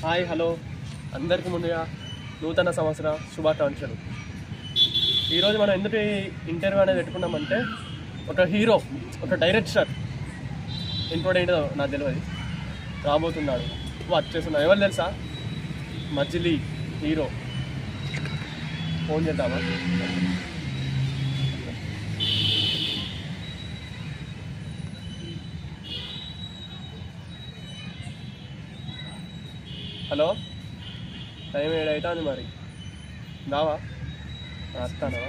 Hi hello అందరికీ ముందుగా నూతన సంవత్సర శుభాకాంక్షలు. ఈరోజు మనం ఎందుకు ఇంటర్వ్యూ అనేది పెట్టుకున్నామంటే ఒక హీరో, ఒక డైరెక్టర్ ఇంట్రోడ్ ఏంటో నాకు తెలియదు, రాబోతున్నాడు, వచ్చేస్తున్నాడు. ఎవరు తెలుసా? మజిలీ హీరో. ఫోన్ చేద్దామా? హలో, టైం 7 అవుతుంది, మరి రావా? వస్తానా?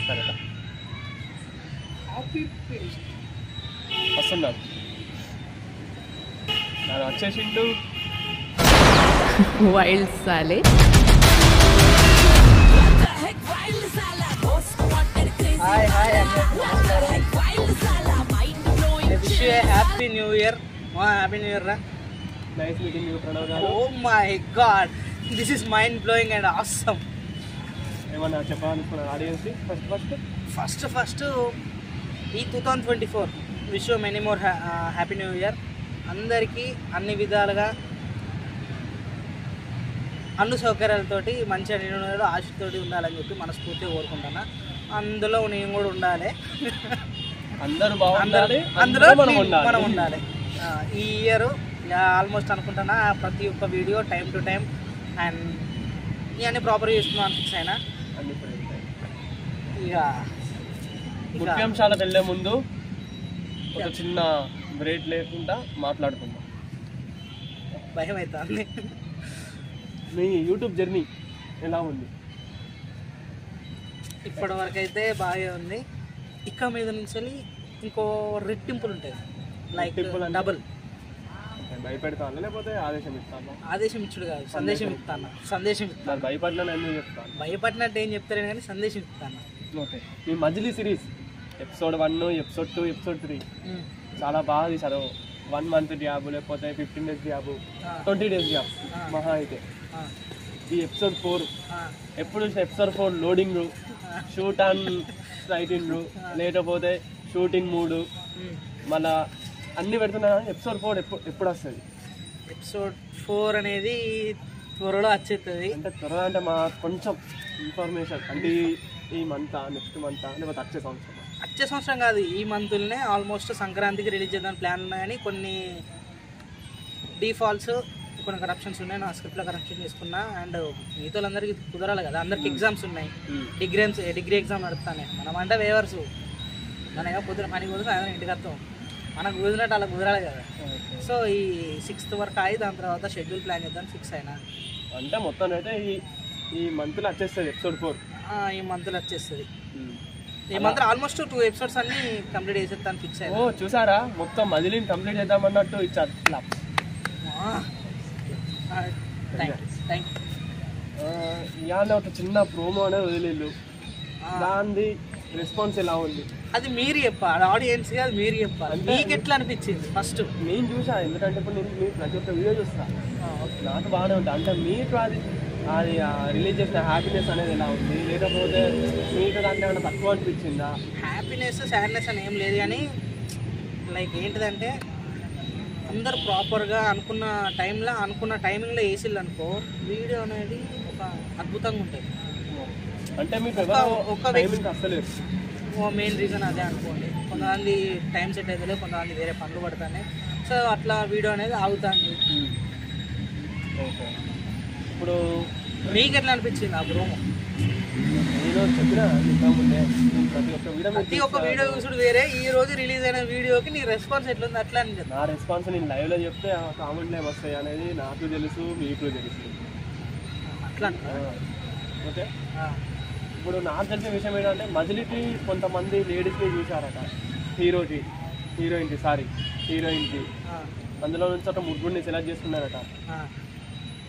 సరేనా, వస్తున్నాను. నాకు వచ్చేసిండు. వైల్డ్ సాలే. Hi, wish you a happy new year. Happy new year. Nice meeting you Pranav గారు. Oh my god, this is mind blowing and awesome. ఏమన్నా చెప్పాలనుకున్నాను ఆడియన్స్కి? ఫస్ట్ ఈ 2024 wish you many more happy new year. అందరికీ అన్ని విధాలుగా అన్ని సౌకర్యాలతోటి మంచిగా నేను ఆశతోటి ఉండాలని చెప్పి మనస్ఫూర్తిగా కోరుకుంటున్నా. అందులో నేను కూడా ఉండాలి. అందరూ బాగుండాలి, అందులో మనం ఉండాలి. ఉండాలి. ఈ ఇయర్ ఆల్మోస్ట్ అనుకుంటున్నా ప్రతి ఒక్క video time to time and అన్ని ప్రాపర్గా చేస్తున్నాను ఫిక్స్ అయినా. ఇక ముఖ్యాంశాలకు వెళ్ళే ముందు ఒక చిన్న బ్రేక్ లేకుండా మాట్లాడుకుందాం. భయం అవుతుంది. మీ యూట్యూబ్ జర్నీ ఎలా ఉంది? ఇప్పటి వరకు అయితే బాగా ఉంది. ఇక మీద నుంచి ఇంకో రెట్టింపులు ఉంటాయి, లైక్ డబుల్. భయపెడతాను లేకపోతే ఆదేశం ఇస్తాను? ఆదేశం ఇచ్చుడు కాదు, సందేశం ఇస్తాను. భయపడిన ఎందుకు చెప్తాను? భయపడినట్టు ఏం చెప్తాను కానీ సందేశం ఇస్తాను. ఓకే, మీ మజిలీ సిరీస్ ఎపిసోడ్ 1, ఎపిసోడ్ 2, ఎపిసోడ్ 3 చాలా బాగా తీశారు. 1 మంత్ గ్యాప్, లేకపోతే 15 డేస్ గ్యాప్, 20 డేస్ గ్యాప్ మహా అయితే. ఈ ఎపిసోడ్ 4 ఎప్పుడు చూసిన episode 4 loading, shoot and writing, లేకపోతే షూటింగ్ మూడు, మళ్ళా అన్నీ పెడుతున్నా. ఎపిసోడ్ 4 ఎప్పుడు వస్తుంది? ఎపిసోడ్ 4 అనేది త్వరలో వచ్చేస్తుంది. అంటే త్వరగా అంటే మా కొంచెం ఇన్ఫర్మేషన్ అంటే ఈ మంత్, నెక్స్ట్ మంత్, లేకపోతే వచ్చే సంవత్సరం కాదు, ఈ మంత్లోనే ఆల్మోస్ట్ సంక్రాంతికి రిలీజ్ చేద్దాం ప్లాన్ ఉన్నాయని కొన్ని డిఫాల్ట్స్, కొన్ని కరప్షన్స్ ఉన్నాయి. నా స్క్రిప్ట్లో కరప్షన్ చేసుకున్నా. అండ్ మిగతా వాళ్ళందరికీ కుదరాలి కదా, అందరికి ఎగ్జామ్స్ ఉన్నాయి. డిగ్రీ ఎగ్జామ్ నడుస్తానే. మనం అంటే వేవర్స్, మన ఏమో పొద్దున పని కుదిరిన ఇంటికి వస్తాం, మనకు కుదిరినట్టు అలా కుదరాలి కదా. సో ఈ 6th వరకు అయ్యి దాని తర్వాత షెడ్యూల్ ప్లాన్ చేద్దాం ఫిక్స్ అయినా. అంటే మొత్తం అయితే ఈ మంత్లో వచ్చేస్తుంది ఎపిసోడ్ 4. ఈ మంత్లో వచ్చేస్తుంది. ఈ మంత్ ఆల్మోస్ట్ 2 ఎపిసోడ్స్ అన్ని కంప్లీట్ చేసేస్తాను ఫిక్స్ అయినా. ఓ చూసారా, మొత్తం మజిలీని కంప్లీట్ చేద్దామన్నట్టు ఇచ్చారు. ఇవాళ ఒక చిన్న ప్రోమో అనేది వదిలేళ్ళు, దాని రెస్పాన్స్ ఎలా ఉంది? అది మీరు చెప్పాలి, ఆడియన్స్ అది మీరు చెప్పాలి. మీకు ఎట్లా అనిపించింది? ఫస్ట్ నేను చూసా, ఎందుకంటే ఇప్పుడు నేను మీరు ప్రతి ఒక్క వీడియో చూస్తా, నాకు బాగానే ఉంటుంది. అంటే మీకు అది రిలీజ్ చేసిన హ్యాపీనెస్ అనేది ఎలా ఉంది, లేకపోతే మీకు దాంట్లో ఏమైనా తక్కువ అనిపించిందా? హ్యాపీనెస్ సాడ్నెస్ అని ఏం లేదు, కానీ లైక్ ఏంటిదంటే అందరు ప్రాపర్గా అనుకున్న టైమింగ్లో వేసిళ్ళు అనుకో, వీడియో అనేది ఒక అద్భుతంగా ఉంటుంది. అంటే మీకు ఒక అసలేదు మెయిన్ రీజన్ అదే అనుకోండి. కొంతమంది టైం సెట్ అయితే, కొంతమంది వేరే పనులు పడుతున్నాయి. సో అట్లా వీడియో అనేది ఆగుతుంది. ఓకే, ఇప్పుడు మీకు ఎట్లా అనిపించింది ఆ ప్రోమో? నేను చెప్పినా ప్రతి ఒక్క వీడియో చూసుడు వేరే, ఈ రోజు రిలీజ్ అయిన వీడియోకి నీ రెస్పాన్స్ ఎట్లుంది అట్లా అని. నా రెస్పాన్స్ నేను లైవ్లో చెప్తే కామెంట్లు ఏమొస్తాయి అనేది నాకు తెలుసు, మీకు తెలుసు. అట్లా ఓకే, ఇప్పుడు నాకు తెలిసిన విషయం ఏంటంటే మజిలీకి కొంతమంది లేడీస్ని చూశారట, హీరోయిన్కి. అందులో నుంచి ఒక ముగ్గురిని సెలెక్ట్ చేసుకున్నారట.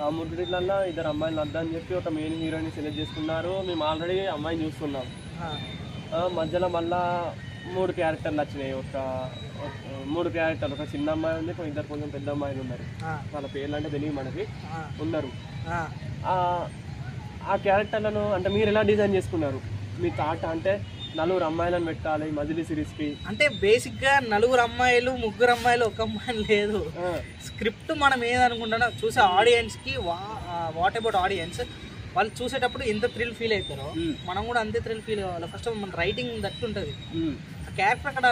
ఆ ముగ్గురిలో 2 అమ్మాయిలు వద్దని చెప్పి ఒక మెయిన్ హీరోయిన్ని సెలెక్ట్ చేసుకున్నారు. మేము ఆల్రెడీ అమ్మాయిని చూస్తున్నాం. మధ్యలో మళ్ళా 3 క్యారెక్టర్లు వచ్చినాయి. ఒక 3 క్యారెక్టర్లు, ఒక చిన్న అమ్మాయి ఉంది, 2 కొంచెం పెద్ద అమ్మాయిలు ఉన్నారు. వాళ్ళ పేర్లు అంటే తెలియదు మనకి, ఉన్నారు. ఆ క్యారెక్టర్లను అంటే మీరు ఎలా డిజైన్ చేసుకున్నారు? మీ థాట్ అంటే నలుగురు అమ్మాయిలను పెట్టాలి మజిలీ సిరీస్కి. అంటే బేసిక్గా నలుగురు అమ్మాయిలు ముగ్గురు అమ్మాయిలు ఒక అమ్మాయి లేదు. స్క్రిప్ట్ మనం ఏదనుకుంటున్నా చూసే ఆడియన్స్కి వాట్ అబౌట్ ఆడియన్స్ వాళ్ళు చూసేటప్పుడు ఎంత థ్రిల్ ఫీల్ అవుతారో మనం కూడా అంతే థ్రిల్ ఫీల్ కావాలి. ఫస్ట్ మన రైటింగ్ దట్టు ఉంటుంది, ఆ క్యారెక్టర్ అక్కడ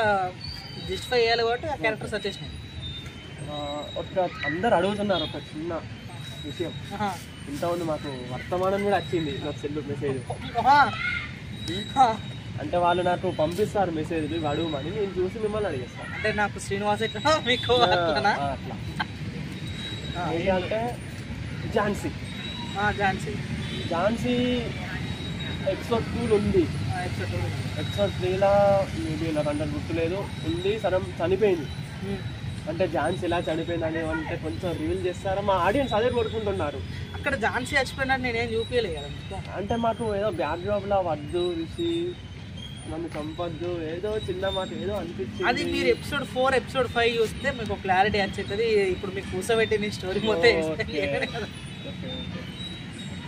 జస్టిఫై చేయాలి కాబట్టి ఆ క్యారెక్టర్స్ వచ్చేసినాయి. ఒక అందరు అడుగుతున్నారు ఒక చిన్న విషయం, ఇంతకుముందు మాకు వర్తమానం కూడా వచ్చింది నాకు సెల్ మెసేజ్. అంటే వాళ్ళు నాకు పంపిస్తారు మెసేజ్లు అడుగుమని, నేను చూసి మిమ్మల్ని అడిగేస్తాను. అంటే నాకు శ్రీనివాస్ ఎట్లా మీకు అట్లా ఏంటంటే ఝాన్సీ ఝాన్సీ ఎపిసోడ్ 2 ఉంది, ఎపిసోడ్ 3లా మేబీ నాకు అంటే గుర్తులేదు ఉంది. సరం చనిపోయింది. అంటే ఝాన్సీ ఎలా చనిపోయింది అని అంటే కొంచెం రివీల్ చేస్తారా? మా ఆడియన్స్ అదే కోరుకుంటున్నారు. అక్కడ ఝాన్సీ చచ్చిపోయినట్టు నేనేం చూపించలేదు కదా. అంటే మాకు ఏదో బ్యాక్డ్రాప్లా వద్దు రిషి నన్ను చంపద్దు ఏదో చిన్న మాట ఏదో అనిపించింది. అది మీరు ఎపిసోడ్ 4 ఎపిసోడ్ 5 చూస్తే మీకు క్లారిటీ వచ్చేస్తుంది. ఇప్పుడు మీకు కూర్చోబెట్టి స్టోరీ మొత్తం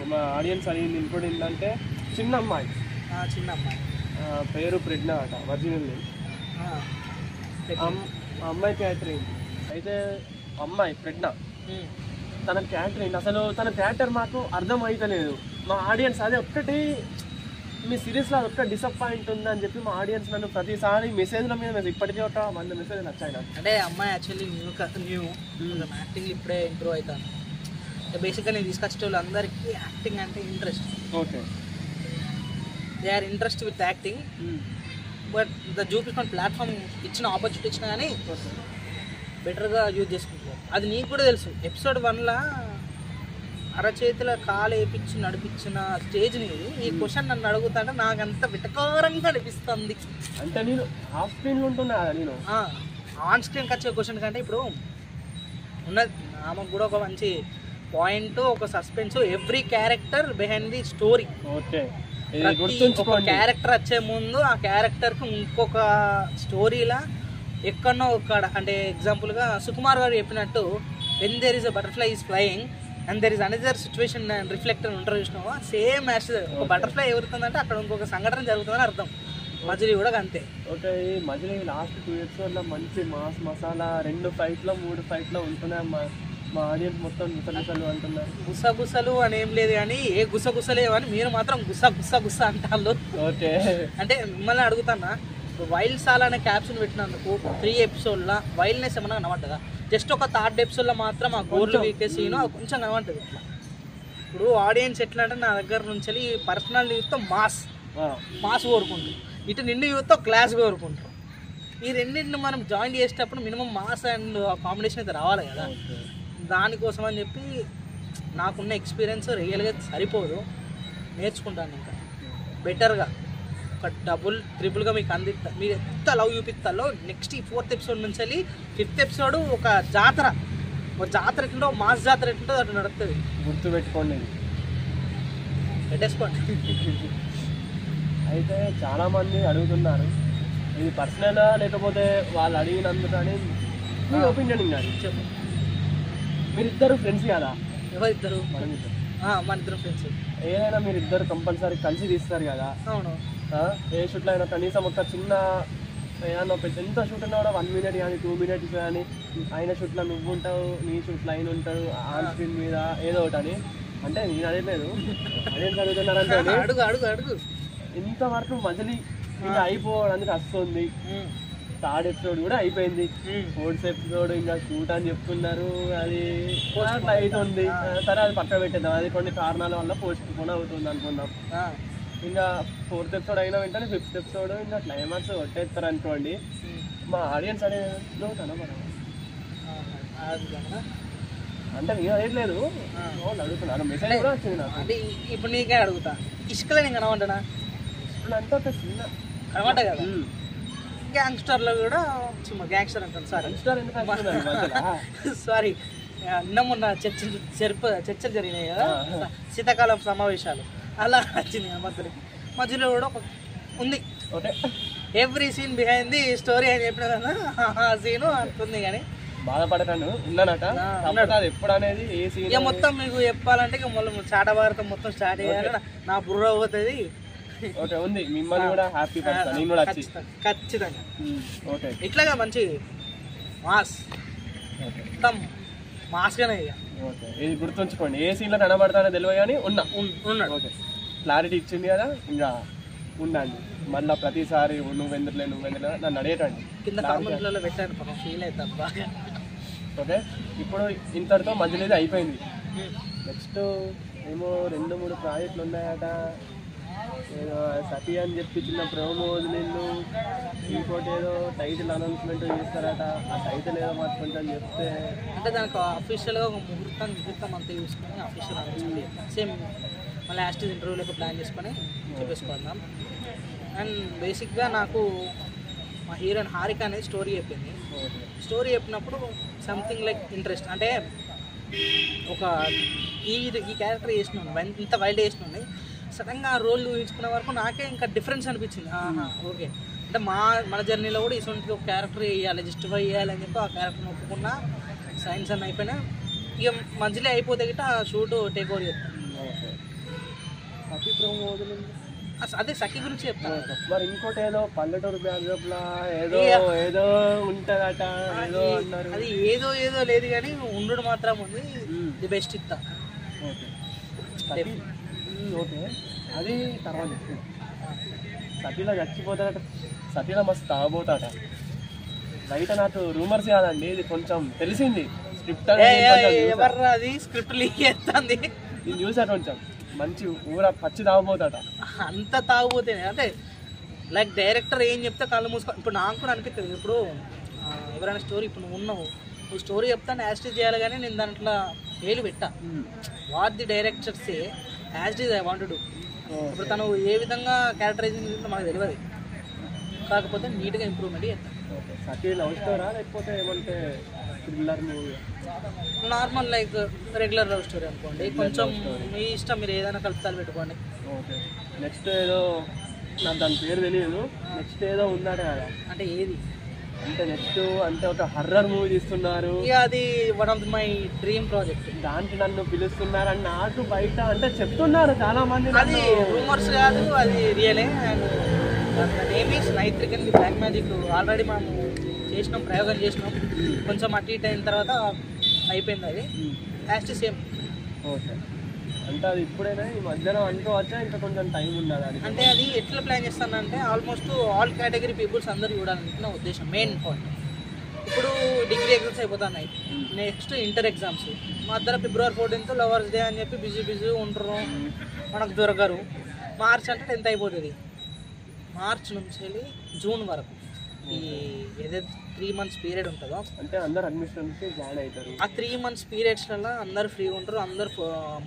మా ఆడియన్స్ అడిగింది ఇంకోటి ఏంటంటే చిన్న అమ్మాయి పేరు ప్రెగ్నా అట, ఒరిజినల్ నేమ్. ఆ అమ్మాయి క్యారెక్టర్ ఏంటి అయితే అమ్మాయి ప్రెగ్నా తన క్యారెక్టర్ ఏంటి అసలు తన క్యారెక్టర్ మాకు అర్థం అవుతలేదు. మా ఆడియన్స్ అదే ఒక్కటి మీ సిరీస్లో ఒక్క డిసప్పాయింట్ ఉందని చెప్పి మా ఆడియన్స్ నన్ను ప్రతిసారి మెసేజ్ల మీద ఇప్పటికే ఒక 100 మెసేజ్లు వచ్చాయి నాకు. అంటే అమ్మాయి యాక్చువల్లీ న్యూ యాక్టింగ్ ఇప్పుడే ఇంప్రూవ్ అవుతాను. బేసిక్గా నేను తీసుకొచ్చే వాళ్ళు అందరికీ యాక్టింగ్ అంటే interest. Okay, they are interest with acting. But చూపించుకున్న ప్లాట్ఫామ్ ఇచ్చిన ఆపర్చునిటీ ఇచ్చినా కానీ బెటర్గా యూజ్ చేసుకుంటున్నారు. అది నీకు కూడా తెలుసు. ఎపిసోడ్ 1లా అరచేతుల కాలు వేయించి నడిపించిన స్టేజ్ నీది. ఈ క్వశ్చన్ నన్ను అడుగుతాంటే నాకు అంత విటకారంగా అనిపిస్తుంది. అంటే నేను ఆఫ్ స్క్రీన్లో ఉంటున్నా నేను ఆన్ స్క్రీన్కి వచ్చే క్వశ్చన్ కంటే ఇప్పుడు ఉన్నది ఆమెకు కూడా ఒక మంచి పాయింట్, ఒక suspense, every character behind the story. Okay, ఒక క్యారెక్టర్ వచ్చే ముందు ఆ క్యారెక్టర్కి ఇంకొక స్టోరీలా ఎక్కడనో ఒక అంటే ఎగ్జాంపుల్గా సుకుమార్ గారు చెప్పినట్టు when there is a butterfly is flying and there is another situation reflector ఉంటారు చూసినావా, సేమ్ యాజ్ ఒక బటర్ఫ్లై ఎగురుతుందంటే అక్కడ ఇంకొక సంఘటన జరుగుతుందని అర్థం. మజిలీ కూడా అంతే. ఓకే, ఈ మజిలీ లాస్ట్ 2 ఎపిసోడ్లో మంచి మాస్ మసాలా 2 ఫైట్లో 3 ఫైట్లో ఉంటున్నాయి. మా ఆడియన్స్ మొత్తం గుసగుసలు అంటున్నారు. గుసగుసలు అని ఏం లేదు కానీ ఏ గుసగుసలేవని మీరు మాత్రం గుస అంటారు. ఓకే, అంటే మిమ్మల్ని అడుగుతానా, వైల్డ్ సాల్ అనే క్యాప్షన్ పెట్టినందుకు 3 ఎపిసోడ్లో వైల్డ్నెస్ ఏమన్నా కనబడ్డదా? జస్ట్ ఒక 3rd ఎపిసోడ్లో మాత్రం ఆ గోర్లు వీకే సీను కొంచెం కనబడుతుంది. ఇప్పుడు ఆడియన్స్ ఎట్లా అంటే నా దగ్గర నుంచి పర్సనల్ యూత్తో మాస్ కోరుకుంటారు, ఇటు నిండు యూత్తో క్లాస్ కోరుకుంటారు. ఈ రెండింటిని మనం జాయిన్ చేసేటప్పుడు మినిమం మాస్ అండ్ కాంబినేషన్ అయితే రావాలి కదా. దానికోసం అని చెప్పి నాకున్న ఎక్స్పీరియన్స్ రియల్గా సరిపోదు, నేర్చుకుంటాను ఇంకా బెటర్గా ఒక డబుల్ ట్రిపుల్గా మీకు అందిస్తా. మీరు ఎంత లవ్ చూపిస్తాలో నెక్స్ట్ ఈ 4th ఎపిసోడ్ నుంచి వెళ్ళి 5th ఎపిసోడ్ ఒక జాతర ఎట్లుంటో మాస్ జాతర ఎట్లుంటో అట్లా నడుస్తుంది. గుర్తుపెట్టుకోండి, పెట్టేసుకోండి. అయితే చాలామంది అడుగుతున్నారు ఇది పర్సనలా లేకపోతే వాళ్ళు అడిగినందుకు అని మీ ఒపీనియన్ కానీ చెప్పు. మీరిద్దరు ఫ్రెండ్స్ కదా? ఎవరిద్దరు? మన ఇద్దరు ఫ్రెండ్స్. ఏదైనా మీరిద్దరు కంపల్సరీ కలిసి తీస్తారు కదా? అవును. ఏ షూట్లో అయినా కనీసం ఒక చిన్న ఏదన్నా ఎంత షూట్ ఉన్నా కూడా 1 మినిట్ కానీ 2 మినిట్స్ కానీ ఆయన షూట్లో నువ్వు ఉంటావు, నీ షూట్లో ఆయన ఉంటాడు ఆన్ స్క్రీన్ మీద ఏదో ఒకటి అని. అంటే నేను అడగలేదు, అదేం చదువుతున్నారంటే అడుగు ఇంతవరకు మజిలీ ఇంకా అయిపోవడానికి వస్తుంది. 3rd ఎపిసోడ్ కూడా అయిపోయింది, 4th ఎపిసోడ్ ఇంకా షూట్ అని చెప్తున్నారు. అది అట్లా అవుతుంది. సరే అది పక్క పెట్టేద్దాం, అది కొన్ని కారణాల వల్ల పోస్ట్ పోన్ అవుతుంది అనుకుందాం. ఇంకా 4th ఎపిసోడ్ అయిన వెంటనే 5th ఎపిసోడ్ ఇంకా క్లైమాక్స్ కొట్టేస్తారు అనుకోండి. మా ఆడియన్స్ అనేది కనబడాలి అంటే నేను అడగలేదు, వాళ్ళు అడుగుతున్నారు. మెసేజ్ కూడా వచ్చింది నాకు. అంటే ఇప్పుడు నీకే అడుగుతా, ఇసుకలో నేను కనబడ్డా అంటే ఒక చిన్న కనబడ్డా కదా. గ్యాంగ్స్టర్లో కూడా గ్యాంగ్స్టర్ అంటాను, సారీ నిన్న మొన్న చర్చలు జరిగినాయి కదా, శీతాకాలం సమావేశాలు అలా వచ్చింది మధ్యలో కూడా ఒక ఉంది. Every scene behind the story అని చెప్పిన కదా, ఆ సీను అంటుంది. కానీ బాధపడతాను ఉన్నానట ఎప్పుడు అనేది ఏ సీన్ మొత్తం మీకు చెప్పాలంటే ఇక మళ్ళీ చాట భారతం మొత్తం స్టార్ట్ చేయాలి. నా బుర్ర పోతుంది ఓకే ఉంది, మిమ్మల్ని కూడా హ్యాపీ పడతా నేను కూడా వచ్చి. ఖచ్చితంగా ఓకే ఇట్లాగా మంచి మాస్ మొత్తం మాస్గానే ఇక. ఓకే ఇది గుర్తుంచుకోండి, ఏ సీన్లో కనబడతానో తెలియదు కానీ ఉన్నాడు. ఓకే క్లారిటీ ఇచ్చింది కదా, ఇంకా ఉండండి మళ్ళీ ప్రతిసారి నువ్వెందుకులే నన్ను అడిగేటండి కింద కామెంట్లలో పెట్టాను పాపం, ఫీల్ అవుతాను బాగా. ఓకే ఇప్పుడు ఇంతటితో మధ్యలో అయిపోయింది. నెక్స్ట్ ఏమో 2-3 ప్రాజెక్టులు ఉన్నాయట, ఏదో సతీ అని చెప్పి చిన్న ప్రోమో వదిలిండు, ఇంకోటి ఏదో టైటిల్ అనౌన్స్మెంట్ చేస్తారట, ఆ టైటిల్ ఏదో మాకు కొంచెం చెప్తే. అంటే దానికి అఫీషియల్గా ఒక ముహూర్తం అంతా చూసుకొని అఫీషియల్ అనౌన్స్మెంట్ సేమ్ మళ్ళీ లాస్ట్ ఇంటర్వ్యూలకు ప్లాన్ చేసుకొని చెప్పేసుకుందాం. అండ్ బేసిక్గా నాకు మా హీరోయిన్ హారిక అనేది స్టోరీ చెప్పింది. స్టోరీ చెప్పినప్పుడు సంథింగ్ లైక్ ఇంట్రెస్ట్, అంటే ఒక ఈ క్యారెక్టర్ చేసినాను ఇంత వైల్డ్ చేసినాను, సడన్గా ఆ రోల్ ఊహించుకునే వరకు నాకే ఇంకా డిఫరెన్స్ అనిపించింది. ఓకే అంటే మన జర్నీలో కూడా ఇటువంటి ఒక క్యారెక్టర్ వేయాలి, జస్టిఫై చేయాలి అని చెప్పి ఆ క్యారెక్టర్ని ఒప్పుకున్న సైన్స్ అన్నీ అయిపోయినా ఇక మధ్యలో అయిపోతే గిట్ట ఆ షూట్ టేక్ ఓవర్ చేస్తాను. సతీ ప్రోమో వదిలింది అదే సఖి గురించి చెప్తాను. మరి ఇంకోటి ఏదో పల్లెటూరు బ్యాక్డ్రాప్లా ఏదో ఏదో ఉంటదట ఏదో అన్నారు. అది ఏదో లేదు కానీ ఉండు మాత్రం ఉంది, ది బెస్ట్ ఇస్తా. ఓకే అది తర్వాత సతీలో చచ్చిపోతాడట, సతీలో మస్తు తాగబోతాట. బయట నాకు రూమర్స్ కాదండి, ఇది కొంచెం తెలిసింది. స్క్రిప్ట్ ఎవర్రా అది స్క్రిప్ట్ లీక్ చేస్తుంది, నేను చూసా కొంచెం మంచి ఊర పచ్చి తాగబోతాట. అంత తాగబోతేనే అంటే లైక్ డైరెక్టర్ ఏం చెప్తే కళ్ళు మూసుకో. ఇప్పుడు నాకు కూడా అనిపిస్తుంది, ఇప్పుడు ఎవరైనా స్టోరీ ఇప్పుడు నువ్వు స్టోరీ చెప్తాను యాస్టీజ్ చేయాలి కానీ నేను దాంట్లో వేలు పెట్టా. వాట్ ది డైరెక్టర్స్ యాస్టీజ్ ఐ వాంట్ టు. ఇప్పుడు తను ఏ విధంగా క్యారెక్టరైజింగ్ చేస్తుందో మనకు తెలియదు, కాకపోతే నీట్గా ఇంప్రూవ్మెంట్ చేస్తాను. సతీ లవ్ స్టోరా లేకపోతే ఏమంటే thriller movie? Normal like regular love story అనుకోండి, కొంచెం మీ ఇష్టం, మీరు ఏదైనా కలుపుతాలు పెట్టుకోండి. ఓకే నెక్స్ట్ ఏదో నాకు దాని పేరు తెలియదు, నెక్స్ట్ ఏదో ఉందట కదా, అంటే ఏది అంటే నెక్స్ట్ అంటే ఒక హర్రర్ మూవీ తీస్తున్నారు. ఇక అది one of my dream project. దాంట్లో నన్ను పిలుస్తున్నారు అని నాకు బయట అంటే చెప్తున్నారు చాలా మంది. అది రూమర్స్ కాదు, అది రియలే. అండ్ నేమ్ ఈస్ నైత్రికన్ బ్లాక్ మ్యాజిక్. ఆల్రెడీ మనం చేసినాం, ప్రయోగం చేసినాం, కొంచెం అటు ఇటు అయిన తర్వాత అయిపోయింది. అది యాస్ట్ సేమ్. ఓకే అంటే అది ఇప్పుడైనా ఈ మధ్యాహ్నం అనుకోవచ్చా, ఇంకా కొంచెం టైం ఉండాలి? అంటే అది ఎట్లా ప్లాన్ చేస్తానంటే ఆల్మోస్ట్ ఆల్ కేటగిరీ పీపుల్స్ అందరూ చూడాలనుకున్న ఉద్దేశం, మెయిన్ పాయింట్. ఇప్పుడు డిగ్రీ ఎగ్జామ్స్ అయిపోతున్నాయి, నెక్స్ట్ ఇంటర్ ఎగ్జామ్స్, మధ్యలో February 14th లవర్స్ డే అని చెప్పి బిజీ ఉంటారు, మనకు దొరకరు. మార్చ్ అంటే 10th అయిపోతుంది. మార్చ్ నుంచి వెళ్ళి జూన్ వరకు ఈ ఏదైతే 3 months పీరియడ్ ఉంటుందో, అంటే అందరు అడ్మిషన్కి జాయిన్ అవుతారు. ఆ 3 months పీరియడ్స్లలో అందరు ఫ్రీగా ఉంటారు, అందరు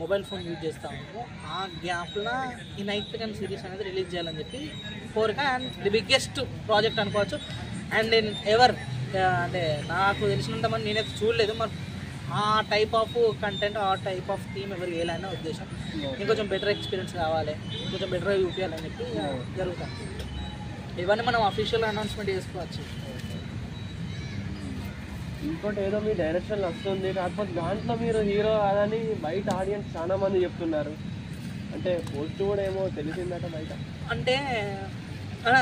మొబైల్ ఫోన్ యూజ్ చేస్తూ ఉంటారు. ఆ గ్యాప్లో ఈ నైత్రికన్ సిరీస్ అనేది రిలీజ్ చేయాలని చెప్పి కోరిక. అండ్ ది బిగ్గెస్ట్ ప్రాజెక్ట్ అనుకోవచ్చు. అండ్ నేను అంటే నాకు తెలిసినంత మంది నేనైతే చూడలేదు, మరి ఆ టైప్ ఆఫ్ కంటెంట్, ఆ టైప్ ఆఫ్ థీమ్ ఎవరికి వేయాలనే ఉద్దేశం. ఇంకొంచెం బెటర్ ఎక్స్పీరియన్స్ కావాలి, ఇంకొంచెం బెటర్గా చూపించాలని చెప్పి జరుగుతాం. ఇవన్నీ మనం అఫీషియల్ అనౌన్స్మెంట్ చేసుకోవచ్చు. ఇంకోటి ఏదో మీ డైరెక్షన్ వస్తుంది, కాకపోతే దాంట్లో మీరు హీరో కాదని బయట ఆడియన్స్ చాలా మంది చెప్తున్నారు. అంటే పోస్ట్ కూడా ఏమో తెలిసిందట బయట. అంటే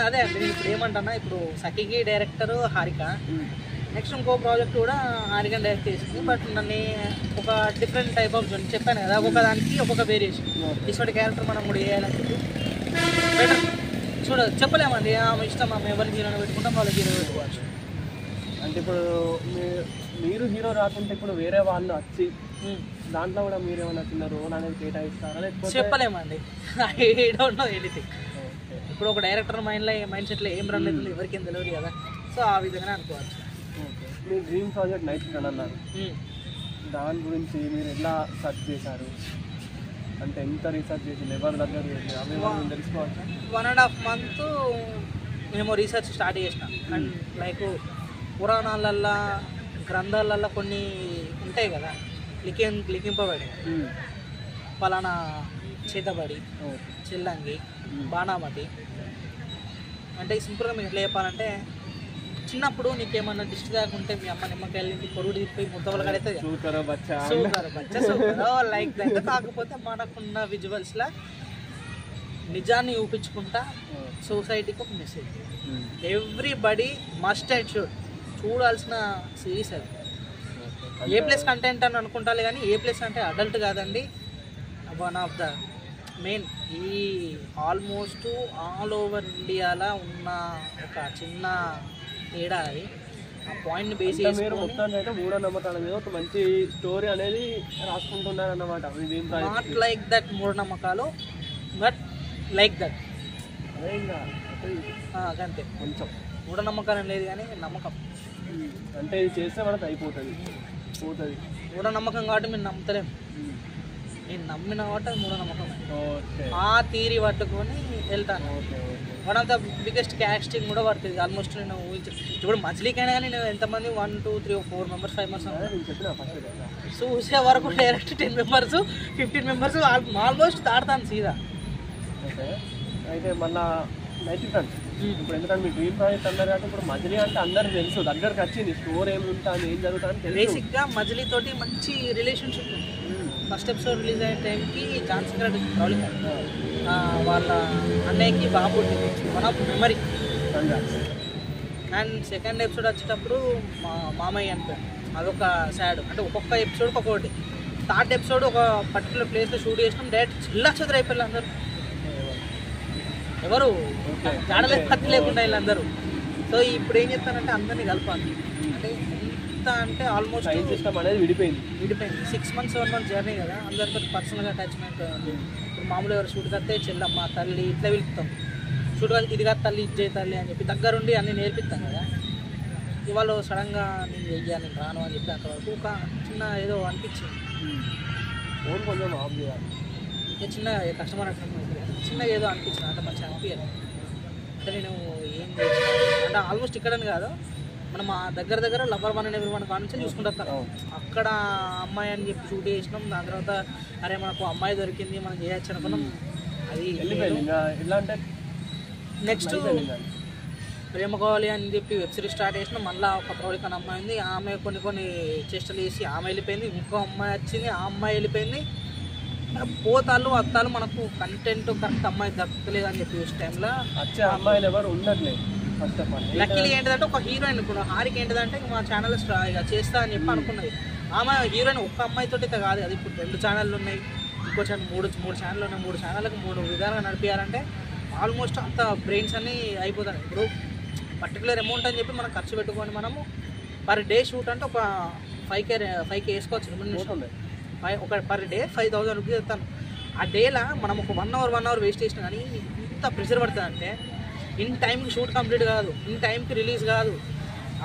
అదే అండి, నేను ఇప్పుడు ఏమంటున్నా, ఇప్పుడు సఖికి డైరెక్టర్ హారిక, నెక్స్ట్ ఇంకో ప్రాజెక్ట్ కూడా హారిక డైరెక్ట్ చేసింది. బట్ నన్ను ఒక డిఫరెంట్ టైప్ ఆఫ్ జోన్ చెప్పాను కదా, ఒక్కొక్క దానికి ఒక్కొక్క వేరియేషన్, ఇటువంటి క్యారెక్టర్ మనం కూడా వేయాలని చెప్పి బెటర్ చెప్పలేమండి. ఆమె ఇష్టం, ఆమె ఎవరికి హీరోని పెట్టుకుంటాం, వాళ్ళకి హీరో పెట్టుకోవచ్చు. అంటే ఇప్పుడు మీరు హీరో రాకుంటే ఇప్పుడు వేరే వాళ్ళు వచ్చి దాంట్లో కూడా మీరు ఏమైనా చిన్న రోల్ అనేది కేటాయిస్తారా లేకపోతే? చెప్పలేమండి, ఐ డోంట్ నో ఎనీథింగ్. ఇప్పుడు ఒక డైరెక్టర్ మైండ్ సెట్లో ఏం రన్ అవుతుంది ఎవరికేం తెలియదు కదా, సో ఆ విధంగానే అనుకోవచ్చు. మీ డ్రీమ్ ప్రాజెక్ట్ నైత్రికన్ అన్నారు, దాని గురించి మీరు ఎలా సర్చ్ చేశారు? అంటే ఎంత రీసెర్చ్ చేసి ఎవరి దగ్గర అవి తెలుసుకోవచ్చు. 1.5 months మేము రీసెర్చ్ స్టార్ట్ చేసినాం. అండ్ లైక్ పురాణాలల్లో, గ్రంథాలల్లో కొన్ని ఉంటాయి కదా, లిఖింపబడి పలానా చేతబడి, చెల్లంగి, బాణామతి. అంటే సింపుల్గా మీకు ఎట్లా చెప్పాలంటే, చిన్నప్పుడు నీకేమన్నా దిష్టి కాకుంటే మీ అమ్మ నిమ్మకాయలు ఇంటి పొరుగు తీసిపోయి ముద్దవలు కడవుతుంది, సూపర్ బచ్చ లైక్ దట్. కాకపోతే మనకున్న విజువల్స్లో నిజాన్ని చూపించుకుంటా సొసైటీకి ఒక message. Everybody must and should చూడాల్సిన సిరీస్ అది. ఏ ప్లస్ కంటెంట్ అని అనుకుంటాలే కానీ ఏ ప్లస్ అంటే అడల్ట్ కాదండి. వన్ ఆఫ్ ద మెయిన్ ఈ ఆల్మోస్ట్ ఆల్ ఓవర్ ఇండియాలో ఉన్న ఒక చిన్న తేడా అది. ఆ పాయింట్ని బేస్ మీరు మొత్తాన్ని అయితే మూఢనమ్మకాల మీద ఒక మంచి స్టోరీ అనేది రాసుకుంటున్నారు అన్నమాట. నాట్ లైక్ దట్ మూఢనమ్మకాలు, బట్ లైక్ దట్ అంతే. కొంచెం మూఢనమ్మకాలు లేదు కానీ నమ్మకం అంటే ఇది చేస్తే మనకు అయిపోతుంది పోతుంది. మూఢనమ్మకం కాబట్టి మీరు నమ్ముతలేము. నేను నమ్మిన కాబట్టి అది మూఢనమ్మకం. ఓకే ఆ థియరీ పట్టుకొని వెళ్తాను. One of the biggest casting కూడా పడుతుంది ఆల్మోస్ట్. నేను ఊహించు ఇప్పుడు మజిలీకైనా కానీ నేను ఎంతమంది 1 2 3 4 మెంబర్స్ 5 మెంబర్స్ చూసే వరకు డైరెక్ట్ 10 మెంబర్స్ 15 మెంబర్స్ ఆల్మోస్ట్ దాడతాను సీదా. ఓకే అయితే మళ్ళా నైట్ ఫ్రెండ్స్ ఇప్పుడు ఎందుకంటే మీ డ్రీమ్ ప్రాజెక్ట్ అన్నారు కాబట్టి ఇప్పుడు మజిలీ అంటే అందరికి తెలుసు, దగ్గరకు వచ్చింది స్టోర్ ఏమి ఉంటుంది ఏం జరుగుతుంది తెలుసు. బేసిక్గా మజిలీ తోటి మంచి రిలేషన్షిప్ ఉంది. ఫస్ట్ ఎపిసోడ్ రిలీజ్ అయిన టైంకి ఝాన్సీ గారి ప్రౌలిక వాళ్ళ అన్నయ్యకి బాబు పుట్టింది, one of memory. And second episode వచ్చేటప్పుడు మా మామయ్య అనిపోయాడు, అదొక సాడ్. అంటే ఒక్కొక్క ఎపిసోడ్కి ఒక్కొక్కటి. థర్డ్ ఎపిసోడ్ ఒక పర్టికులర్ ప్లేస్లో షూట్ చేసినాం, డైరెక్ట్ చిల్లా చెదరు అయిపోయారు అందరూ. ఎవరు జాడలే పత్తి లేకుండా వీళ్ళందరూ. సో ఇప్పుడు ఏం చెప్తానంటే అందరినీ కలపాలి. అంటే ఎంత అంటే ఆల్మోస్ట్ సిస్టమ్ అనేది విడిపోయింది 6 months 7 months జర్నీ కదా. అందరితో పర్సనల్గా అటాచ్మెంట్. ఇప్పుడు మామూలు ఎవరు షూట్ కడితే చెల్లమ్మ తల్లి ఇట్లా పిలుపుతాం. షూట్ కాదు ఇది కాదు తల్లి ఇచ్చే తల్లి అని చెప్పి దగ్గరుండి అన్నీ నేర్పిస్తాం కదా. ఇవాళ సడన్గా నేను చెయ్యాలి నేను రాను అని చెప్పి అంతవరకు ఒక చిన్న ఏదో అనిపించింది. కొంచెం ఆఫ్ చేయాలి చిన్న కస్టమర్ చిన్న ఏదో అనిపించింది. అంత మంచిగా అనిపించాలి. అంటే నేను ఏం చేసిన అంటే ఆల్మోస్ట్ ఇక్కడని కాదు, మనం ఆ దగ్గర లవర్ 1 and Everyone కాన్సెప్ట్ చూసుకుంటాం. అక్కడ అమ్మాయి అని చెప్పి షూట్ చేసినాం. దాని తర్వాత అరే మనకు అమ్మాయి దొరికింది మనం చేయొచ్చు అనుకున్నాం. అది ఎలా అంటే నెక్స్ట్ ప్రేమ కావాలి అని చెప్పి వెబ్ సిరీస్ స్టార్ట్ చేసినాం. మళ్ళీ ఒక ప్రౌలిక అని అమ్మాయి ఉంది, ఆమె కొన్ని చేష్టలు చేసి ఆమె వెళ్ళిపోయింది. ఇంకో అమ్మాయి వచ్చింది, ఆ అమ్మాయి వెళ్ళిపోయింది. పోతాళ్ళు అత్తాలు మనకు కంటెంట్ కరెక్ట్ అమ్మాయి దక్కలేదు అని చెప్పి టైంలో వచ్చే అమ్మాయిలు ఎవరు ఉండట్లేదు. ఫస్ట్ ఆఫ్ ఆల్ లక్కీలీ ఏంటిదంటే ఒక హీరోయిన్ కూడా హారికి ఏంటిదంటే మా ఛానల్ ఇక చేస్తా అని చెప్పి అనుకున్నది. ఆమె హీరోయిన్ ఒక్క అమ్మాయితో అయితే కాదు, అది ఇప్పుడు 2 ఛానళ్ళు ఉన్నాయి, ఇంకో ఛానల్ 3 ఛానళ్ళు ఉన్నాయి. 3 ఛానళ్ళకి 3 విధాలుగా నడిపించాలంటే ఆల్మోస్ట్ అంత బ్రెయిన్స్ అన్నీ అయిపోతాయి. ఇప్పుడు పర్టికులర్ అమౌంట్ అని చెప్పి మనం ఖర్చు పెట్టుకొని మనము పర్ డే షూట్ అంటే ఒక 5K వేసుకోవచ్చు. ఒక పర్ డే 5,000 రూపీస్ ఇస్తాను. ఆ డేలా మనం ఒక 1 hour వేస్ట్ చేసినా కానీ ఇంత ప్రెషర్ పడుతుంది అంటే ఇన్ టైంకి షూట్ కంప్లీట్ కాదు, ఇన్ టైంకి రిలీజ్ కాదు,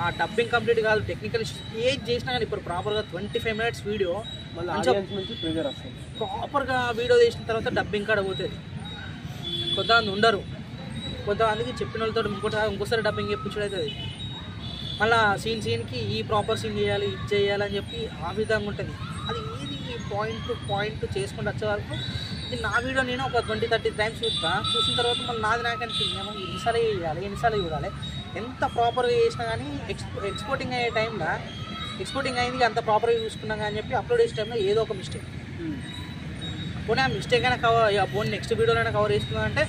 ఆ డబ్బింగ్ కంప్లీట్ కాదు, టెక్నికల్ ఏజ్ చేసినా కానీ ఇప్పుడు ప్రాపర్గా 25 minutes వీడియో ప్రాపర్గా వీడియో చేసిన తర్వాత డబ్బింగ్ కాడ పోతుంది. కొంతమంది ఉండరు, కొంతమందికి చెప్పిన వాళ్ళతో ఇంకోసారి డబ్బింగ్ చెప్పించడం అవుతుంది. మళ్ళీ సీన్కి ఈ ప్రాపర్ సీన్ చేయాలి ఇది చేయాలని చెప్పి ఆ విధంగా ఉంటుంది. అది ఏది పాయింట్ చేసుకుంటూ వచ్చే వరకు నా వీడియో నేను ఒక 20-30 times చూసిన తర్వాత మళ్ళీ నాది నాకు అనిపించింది ఎన్నిసార్లు చూడాలి. ఎంత ప్రాపర్గా చేసినా కానీ ఎక్స్పోర్టింగ్ అయ్యే టైంలో ఎక్స్పోర్టింగ్ అయింది అంత ప్రాపర్గా చూసుకున్నాం కానీ చెప్పి అప్లోడ్ చేసే టైంలో ఏదో ఒక మిస్టేక్. పోనీ ఆ మిస్టేక్ అయినా పోనీ నెక్స్ట్ వీడియోలో కవర్ చేసుకున్నా అంటే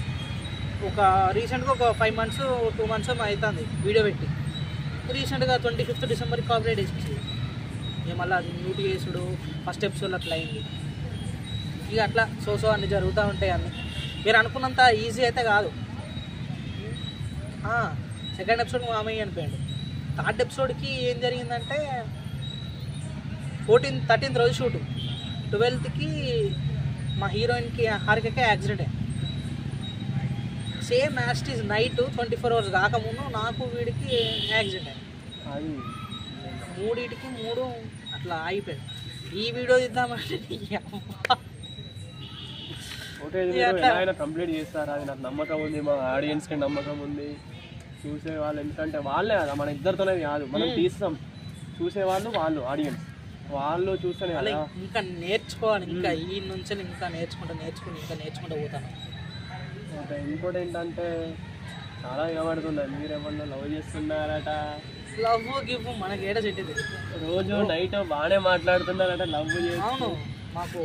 ఒక రీసెంట్గా ఒక 5 months 2 months అవుతుంది వీడియో పెట్టి. రీసెంట్గా 25th December కాపీరైట్ వేసేసి ఇక మళ్ళీ అది మ్యూట్ చేసుడు ఫస్ట్ ఎపిసోడ్లో అట్లా అయింది. ఇక అట్లా సో అన్నీ జరుగుతూ ఉంటాయి. అన్నీ మీరు అనుకున్నంత ఈజీ అయితే కాదు. సెకండ్ ఎపిసోడ్ మామయ్య అనిపోయాడు. థర్డ్ ఎపిసోడ్కి ఏం జరిగిందంటే 13th రోజు షూటు, 12th మా హీరోయిన్కి హారికకే యాక్సిడెంట్ అయింది. సేమ్ యాస్ట్ ఈజ్ నైట్ 24 hours కాకముందు నాకు వీడికి యాక్సిడెంట్ అయింది. 3 అట్లా అయిపోయింది. ఈ వీడియో తీద్దామంటే కంప్లీట్ చేస్తారు, అది నాకు నమ్మకం ఉంది, మా ఆడియన్స్కి నమ్మకం ఉంది, చూసే వాళ్ళు. ఎందుకంటే వాళ్ళే కదా, మన ఇద్దరితోనే కాదు, మనం తీస్తాం, చూసేవాళ్ళు వాళ్ళు ఆడియన్స్ వాళ్ళు చూస్తేనే కదా. ఇంకా నేర్చుకోవాలి, ఇంకా ఈ నుంచి ఇంకా నేర్చుకుంటూ పోతాను. ఇంకోటి ఏంటంటే చాలా ఇవ్వబడుతున్నాయి. మీరేమన్నా లవ్ చేస్తున్నారట? లవ్ గివ్ మనకి ఏడ చెట్టింది. రోజు నైట్ బాగానే మాట్లాడుతున్నారట లవ్ చేసి. అవును, మాకు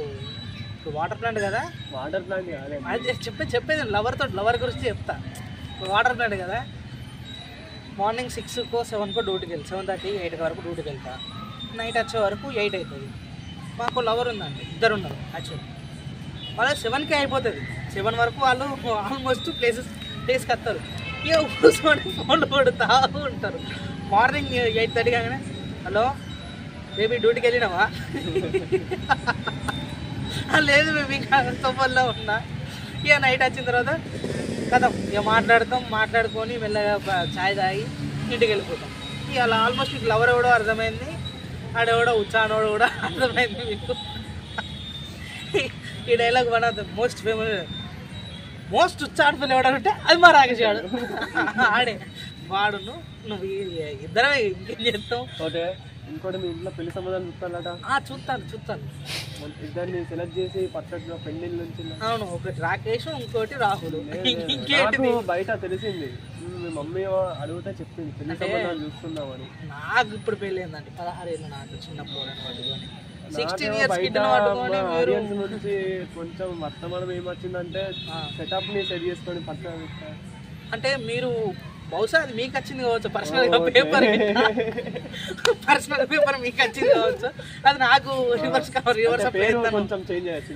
ఇప్పుడు వాటర్ ప్లాంట్ కదా, వాటర్ ప్లాంట్ కాదే అది చెప్పేది లవర్ గురించి చెప్తా. ఇప్పుడు వాటర్ ప్లాంట్ కదా, మార్నింగ్ 6కో 7కో డ్యూటీకి వెళ్తా, 7:30 8 వరకు డ్యూటీకి వెళ్తా, నైట్ వచ్చే వరకు 8 అవుతుంది. మాకు లవర్ ఉందండి, ఇద్దరు ఉన్నారు యాక్చువల్లీ. వాళ్ళు 7కి అయిపోతుంది, 7 వరకు వాళ్ళు ఆల్మోస్ట్ ప్లేస్కి వస్తారు. ఇక కూర్చొని ఫోన్లు కొడుతూ ఉంటారు. మార్నింగ్ 8:30 కాగానే హలో బేబీ డ్యూటీకి వెళ్ళినావా, లేదు బేబీ ఇంకా తొమ్మల్లో ఉన్నా. ఇక నైట్ వచ్చిన తర్వాత కథం ఇక మాట్లాడుకొని మెల్లగా ఛాయ్ తాగి ఇంటికి వెళ్ళిపోతాం. ఇక అలా ఆల్మోస్ట్ ఇక లవర్ ఎవడో అర్థమైంది, ఆడెవడో ఉచ్చానోడు కూడా అర్థమైంది మీకు. ఈ dialogue one of the most ఉచ్చాడుతులు ఎవడంటే అది మా రాకేష్ గాడు. ఆడే వాడును నువ్వు ఇద్దరమే ఇంకేం చేస్తావు. ఓకే, ఇంకోటి మీ ఇంట్లో పెళ్లి సంబంధాలు చూస్తారట? చూస్తాను. ఇద్దరిని సెలెక్ట్ చేసి పర్ఫెక్ట్ గా పెళ్లి నుంచి. అవును, ఒకటి రాకేష్, ఇంకోటి రాహుల్. ఇంకేంటి బయట తెలిసింది, మీ మమ్మీ అడిగితే చెప్పింది పెళ్లి సంబంధాలు చూస్తున్నామని. నాకు ఇప్పుడు పెళ్ళి ఏందండి 16 ఏళ్ళు, నాకు చిన్నప్పుడు పట్టుకొని 16 years కిడ్ని పట్టుకొని మీరు నుంచి కొంచెం వర్తమానం ఏమొచ్చిందంటే సెటప్ ని సెట్ చేసుకొని పక్కన. అంటే మీరు బహుశా అది మీకు వచ్చింది కావచ్చు, పర్సనల్ పేపర్ మీకు వచ్చింది కావచ్చు, అది నాకు రివర్స్ కొంచెం చేంజ్ చేయొచ్చు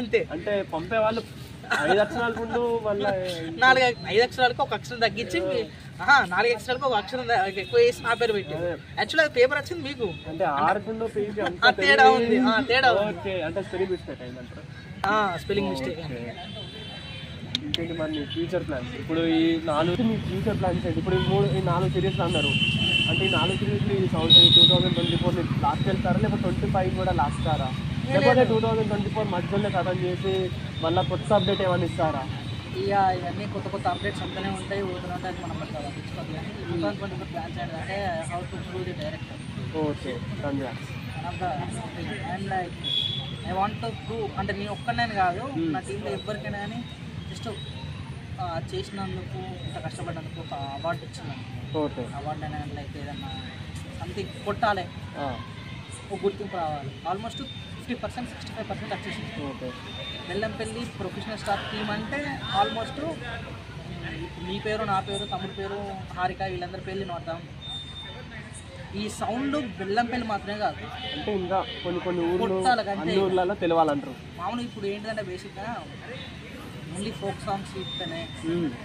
అంతే. అంటే పంపే వాళ్ళు 5 అక్షరాలు ముందు మళ్ళీ 5 అక్షరాలకు ఒక అక్షరం తగ్గించి 4 అక్షరాలకు ఒక అక్షరం ఎక్కువ వేసి నా పేరు పెట్టి యాక్చువల్లీ పేపర్ వచ్చింది మీకు. అంటే 6 పేజ్ తేడా ఉంది, తేడా అంటే స్పెల్లింగ్ మిస్టేక్ అయిందంటారు. Spelling mistake. ఇంకేంటి మరి ఫ్యూచర్ ప్లాన్స్? ఇప్పుడు ఈ 4 మీ ఫ్యూచర్ ప్లాన్స్ ఏంటి? ఇప్పుడు ఈ 4 సిరీస్లు అన్నారు, అంటే ఈ 4 సిరీస్లు ఈ 2024 లాస్ట్ వెళ్తారా, లేకపోతే 25 కూడా లాస్ట్ కారా, లేకపోతే 2024 మధ్యలో కథం చేసి మళ్ళీ కొత్త అప్డేట్ ఏమైనా ఇస్తారా? ఇక ఇవన్నీ కొత్త అప్డేట్స్ అంతనే ఉంటాయి, పోతూనే ఉంటాయి. మనం పట్టించుకోవాలి. 2024 ప్లాన్స్ ఏంటంటే how to prove the director. Okay, congrats. And like I want to prove, అంటే నేను ఒక్కనే కాదు, నా టీంలో ఎవరికైనా కానీ జస్ట్ చేసినందుకు, ఇంత కష్టపడినందుకు ఒక అవార్డు ఇచ్చినాను. అవార్డు అయినా లైక్ ఏదన్నా సంథింగ్ కొట్టాలి, ఒక గుర్తింపు రావాలి. ఆల్మోస్ట్ 50% 65% వచ్చేసింది. బెల్లంపల్లి ప్రొఫెషనల్ స్టార్ టీమ్ అంటే ఆల్మోస్ట్ మీ పేరు, నా పేరు, తమ్ముడి పేరు, హారిక, వీళ్ళందరి పేర్లు నోడతాం. ఈ సౌండ్ బెల్లంపల్లి మాత్రమే కాదు, అంటే ఇంకా కొన్ని ఊర్లలో తెలవాలంటారు. మామూలుగా ఇప్పుడు ఏంటంటే బేసిక్గా ఓన్లీ ఫోక్ సాంగ్స్ ఇస్తేనే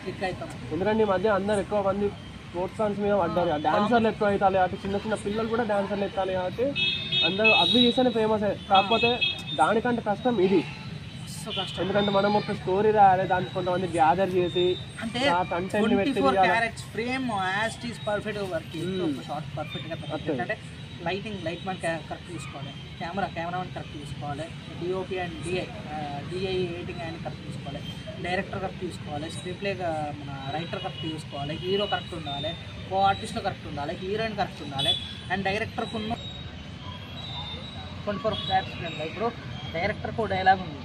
క్లిక్ అవుతాం. ఎందుకంటే ఈ మధ్య అందరు ఎక్కువ మంది ఫోక్ సాంగ్స్ మీద పడ్డారు, డాన్సర్లు ఎక్కువ అవుతాయి కాబట్టి, చిన్న పిల్లలు కూడా డాన్సర్లు ఎత్తాలి కాబట్టి అందరూ అవి చేస్తేనే ఫేమస్. కాకపోతే దానికంటే కష్టం ఇది, ఎందుకంటే మనం ఒక స్టోరీ రాయాలి, దానికి కొంతమంది గ్యాదర్ చేసి అంటే 24 characters frame as it is పర్ఫెక్ట్గా వర్క్ చేసి ఒక షార్ట్ పర్ఫెక్ట్గా. అంటే లైట్ మ్యాన్ కరెక్ట్ చూసుకోవాలి, కెమెరామెన్ కరెక్ట్ చూసుకోవాలి, డిఓపి అండ్ డిఐ ఎడిటింగ్ అని కరెక్ట్ చూసుకోవాలి, డైరెక్టర్ కరెక్ట్ చూసుకోవాలి, స్క్రీన్ ప్లే మన రైటర్ కరెక్ట్ చూసుకోవాలి, హీరో కరెక్ట్ ఉండాలి, కో ఆర్టిస్ట్లో కరెక్ట్ ఉండాలి, హీరోయిన్ కరెక్ట్ ఉండాలి, అండ్ డైరెక్టర్కు ఉన్న 24 క్యారెక్టర్స్ ఉంటాయి. ఇప్పుడు డైరెక్టర్కు డైలాగ్ ఉంది,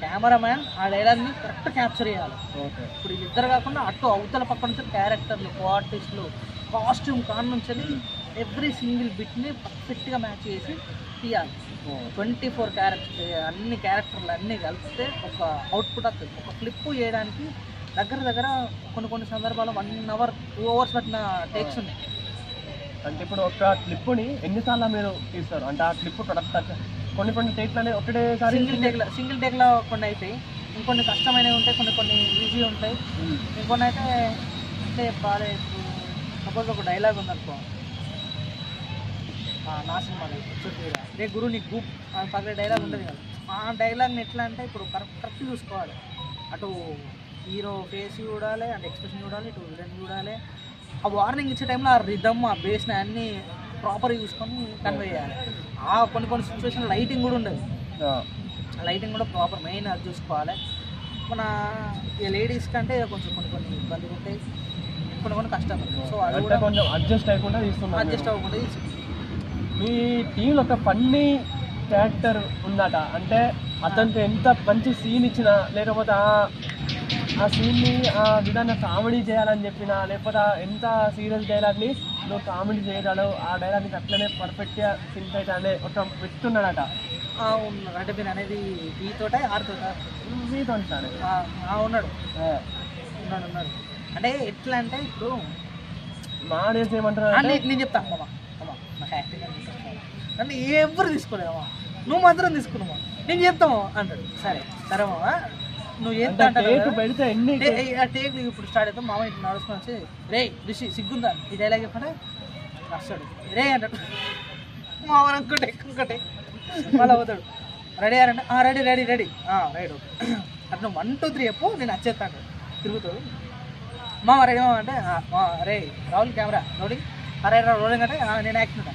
కెమెరామ్యాన్ ఆ డైలాగ్ని కరెక్ట్ క్యాప్చర్ చేయాలి. ఇప్పుడు ఇద్దరు కాకుండా అటు అవతల పక్క నుంచి క్యారెక్టర్లు, కో ఆర్టిస్టులు, కాస్ట్యూమ్ కాన్ నుంచి ఎవ్రీ సింగిల్ బిట్ని పర్ఫెక్ట్గా మ్యాచ్ చేసి తీయాలి. 24 క్యారెక్టర్స్, అన్ని క్యారెక్టర్లు అన్నీ కలిపితే ఒక అవుట్పుట్ వస్తుంది. ఒక క్లిప్ చేయడానికి దగ్గర కొన్ని సందర్భాల్లో 1 hour 2 hours పట్టిన టేక్స్ ఉన్నాయి. అంటే ఇప్పుడు ఒక క్లిప్ని ఎన్నిసార్లు మీరు తీస్తారు? అంటే ఆ క్లిప్ ప్రొడక్ట్ కొన్ని టేక్లు అనేది ఒకటేసారి సింగిల్ టేక్లో కొన్ని అవుతాయి, ఇంకొన్ని కష్టమైనవి ఉంటాయి, కొన్ని ఈజీ ఉంటాయి, ఇంకొన్ని అయితే అంటే బాగా. సపోజ్ ఒక డైలాగ్ ఉందనుకో, నా సినిమాలో రే గురు నీకు గూప్ పక్కన డైలాగ్ ఉంటుంది కదా, ఆ డైలాగ్ని ఎట్లా అంటే ఇప్పుడు కరెక్ట్ చూసుకోవాలి. అటు హీరో ఫేస్ చూడాలి, అంటే ఎక్స్ప్రెషన్ చూడాలి, ఇటు విలన్ చూడాలి. ఆ వార్నింగ్ ఇచ్చే టైంలో ఆ రిథమ్, ఆ బేస్ని అన్నీ ప్రాపర్గా చూసుకొని కన్వే చేయాలి. కొన్ని సిచ్యువేషన్ లైటింగ్ కూడా ఉండదు, లైటింగ్ కూడా ప్రాపర్ మెయిన్ అది చూసుకోవాలి. మన లేడీస్ కంటే కొంచెం కొన్ని ఇబ్బందులు ఉంటాయి, కొన్ని కష్టం. సో అది కూడా కొంచెం అడ్జస్ట్ అవ్వకుండా తీసుకుంటుంది. మీ టీంలో ఒక ఫన్నీ క్యారెక్టర్ ఉందట, అంటే అతనికి ఎంత మంచి సీన్ ఇచ్చినా లేకపోతే ఆ సీన్ని ఆ విధంగా కామెడీ చేయాలని చెప్పినా, లేకపోతే ఎంత సీరియస్ డైలాగ్ని నువ్వు కామెడీ చేయగలవు, ఆ డైలాగ్ని అట్లనే పర్ఫెక్ట్గా సింక్ అనే ఒక పెట్టున్నాడట. ఉన్నాడు అంటే మీరు అనేది ఈ తోట ఆరుతోట మీతో ఉంటాడు. ఉన్నాడు ఉన్నాడు అంటే ఎట్లా అంటే ఇప్పుడు మా ఆడియన్స్ ఏమంటారు నేను చెప్తా నాకు యాక్టింగ్ అంటే ఎవరు తీసుకోలేమా, నువ్వు మాత్రం తీసుకున్నావా, నేను చెప్తాము అంటాడు. సరే సరేమా నువ్వు చెప్తా అంటావు పెడితే ఎన్ని టేక్ ఇప్పుడు స్టార్ట్ అవుతాం. మామ ఇట్లా నడుచుకొని వచ్చి రే రిషి సిగ్గుందా ఈ డైలాగ్ చెప్పంటే వస్తాడు రే అంటాడు. మామ ఇంకోటి ఇంకోటి మళ్ళీ అవుతాడు రెడీ అంటే రెడీ రెడీ రెడీ రైట్ అట్లా 1 2 3 చెప్పు నేను వచ్చేస్తాను తిరుగుతాడు. మామ రెడీ మామ అంటే రే రాహుల్ కెమెరా రోలింగ్ అరే రోలింగ్ అంటే నేను యాక్షన్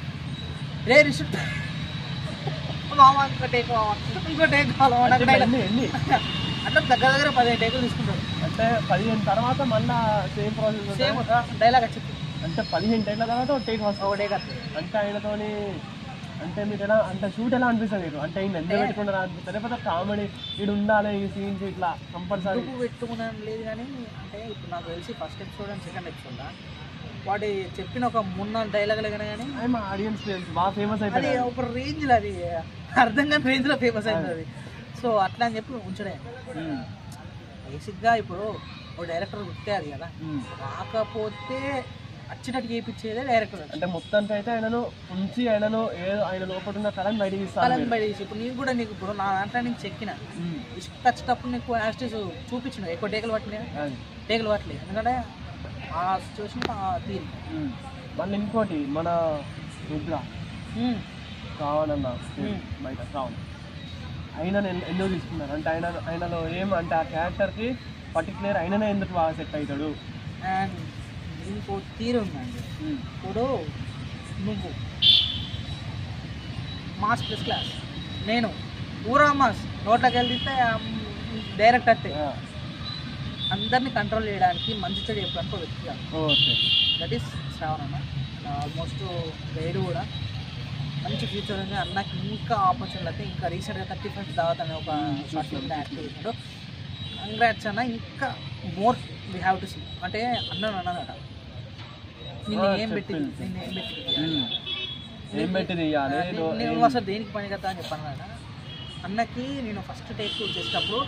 రే రిషి మామ ఇంకో టేక్ అట్లా దగ్గర 15 టేకులు తీసుకుంటాడు. అంటే 15 తర్వాత మళ్ళీ సేమ్ ప్రాసెస్ సేమ్ డైలాగ్ వచ్చింది. అంటే 15 టేక్ల తర్వాత ఒక టేక్ వస్తుంది. ఒక టేక్ వస్తుంది. అంటే ఆయనతోని అంటే మీకు ఎలా అంటే షూట్ ఎలా అనిపిస్తుంది మీకు? అంటే ఈయన ఎందుకు పెట్టుకుంటారా అనిపిస్తుంది, లేకపోతే కామెడీ ఇటు ఉండాలి ఈ సీన్స్ ఇట్లా కంపల్సరీ పెట్టుకున్నాను లేదు కానీ అంటే ఇప్పుడు నాకు తెలిసి first episode and second episode వాటి చెప్పిన ఒక 3-4 డైలాగులు కానీ మా ఆడియన్స్ బాగా ఫేమస్ అయిపోయింది. అది ఒక రేంజ్లో అది అర్థం కాని రేంజ్లో ఫేమస్ అయింది అది. సో అట్లా అని చెప్పి ఉంచడే. బేసిక్గా ఇప్పుడు ఒక డైరెక్టర్ గుర్తేది కదా, కాకపోతే వచ్చినట్టు చేయించేదే డైరెక్టర్. అంటే మొత్తానికి అయితే ఆయనను ఉంచి ఆయనను ఏదో ఆయన లోపల ఉన్న కళని బయటికి తీసి ఇప్పుడు నీకు కూడా నీకు ఇప్పుడు నా దాంట్లో నీకు చెక్కిన ఇసుక వచ్చేటప్పుడు నీకు యాస్టీస్ చూపించిన ఎక్కువ టేకులు పట్టలేదు ఎందుకంటే ఆ సిచ్యువేషన్ ఆ తీరు. మళ్ళీ ఇంకోటి మన రుద్ర రావణన్న బయట రావణ్ ఆయన ఎందుకు తీసుకున్నారు అంటే ఆయనలో అంటే ఆ క్యారెక్టర్కి పర్టికులర్ ఆయననే ఎందుకు బాగా సెట్ అవుతాడు. అండ్ ఇంకో తీరు ఉందండి. ఇప్పుడు నువ్వు మాస్ ప్లస్ క్లాస్, నేను ఊరా మాస్ నోట్లోకి వెళ్తే డైరెక్ట్ వస్తే అందరినీ కంట్రోల్ చేయడానికి మంచి చెడు చెప్పడానికి ఒక వ్యక్తిగా దట్ ఈస్ శ్రావణ్ అన్న. ఆల్మోస్ట్ గైడ్ కూడా మంచి ఫ్యూచర్ ఉంది అన్నకి. ఇంకా ఆపర్చునిటీ అయితే ఇంకా రీసెంట్గా 31st దావత్ అనే ఒక షార్ట్ ఫిల్మ్ యాక్ట్ చేసినాడు. కంగ్రాట్స్ అన్న. ఇంకా more we have to see అంటే అన్నదట నిన్ను ఏం పెట్టి నేను అసలు దేనికి పని కదా అని చెప్పాను కదా అన్నకి. నేను ఫస్ట్ టేక్ చేసేటప్పుడు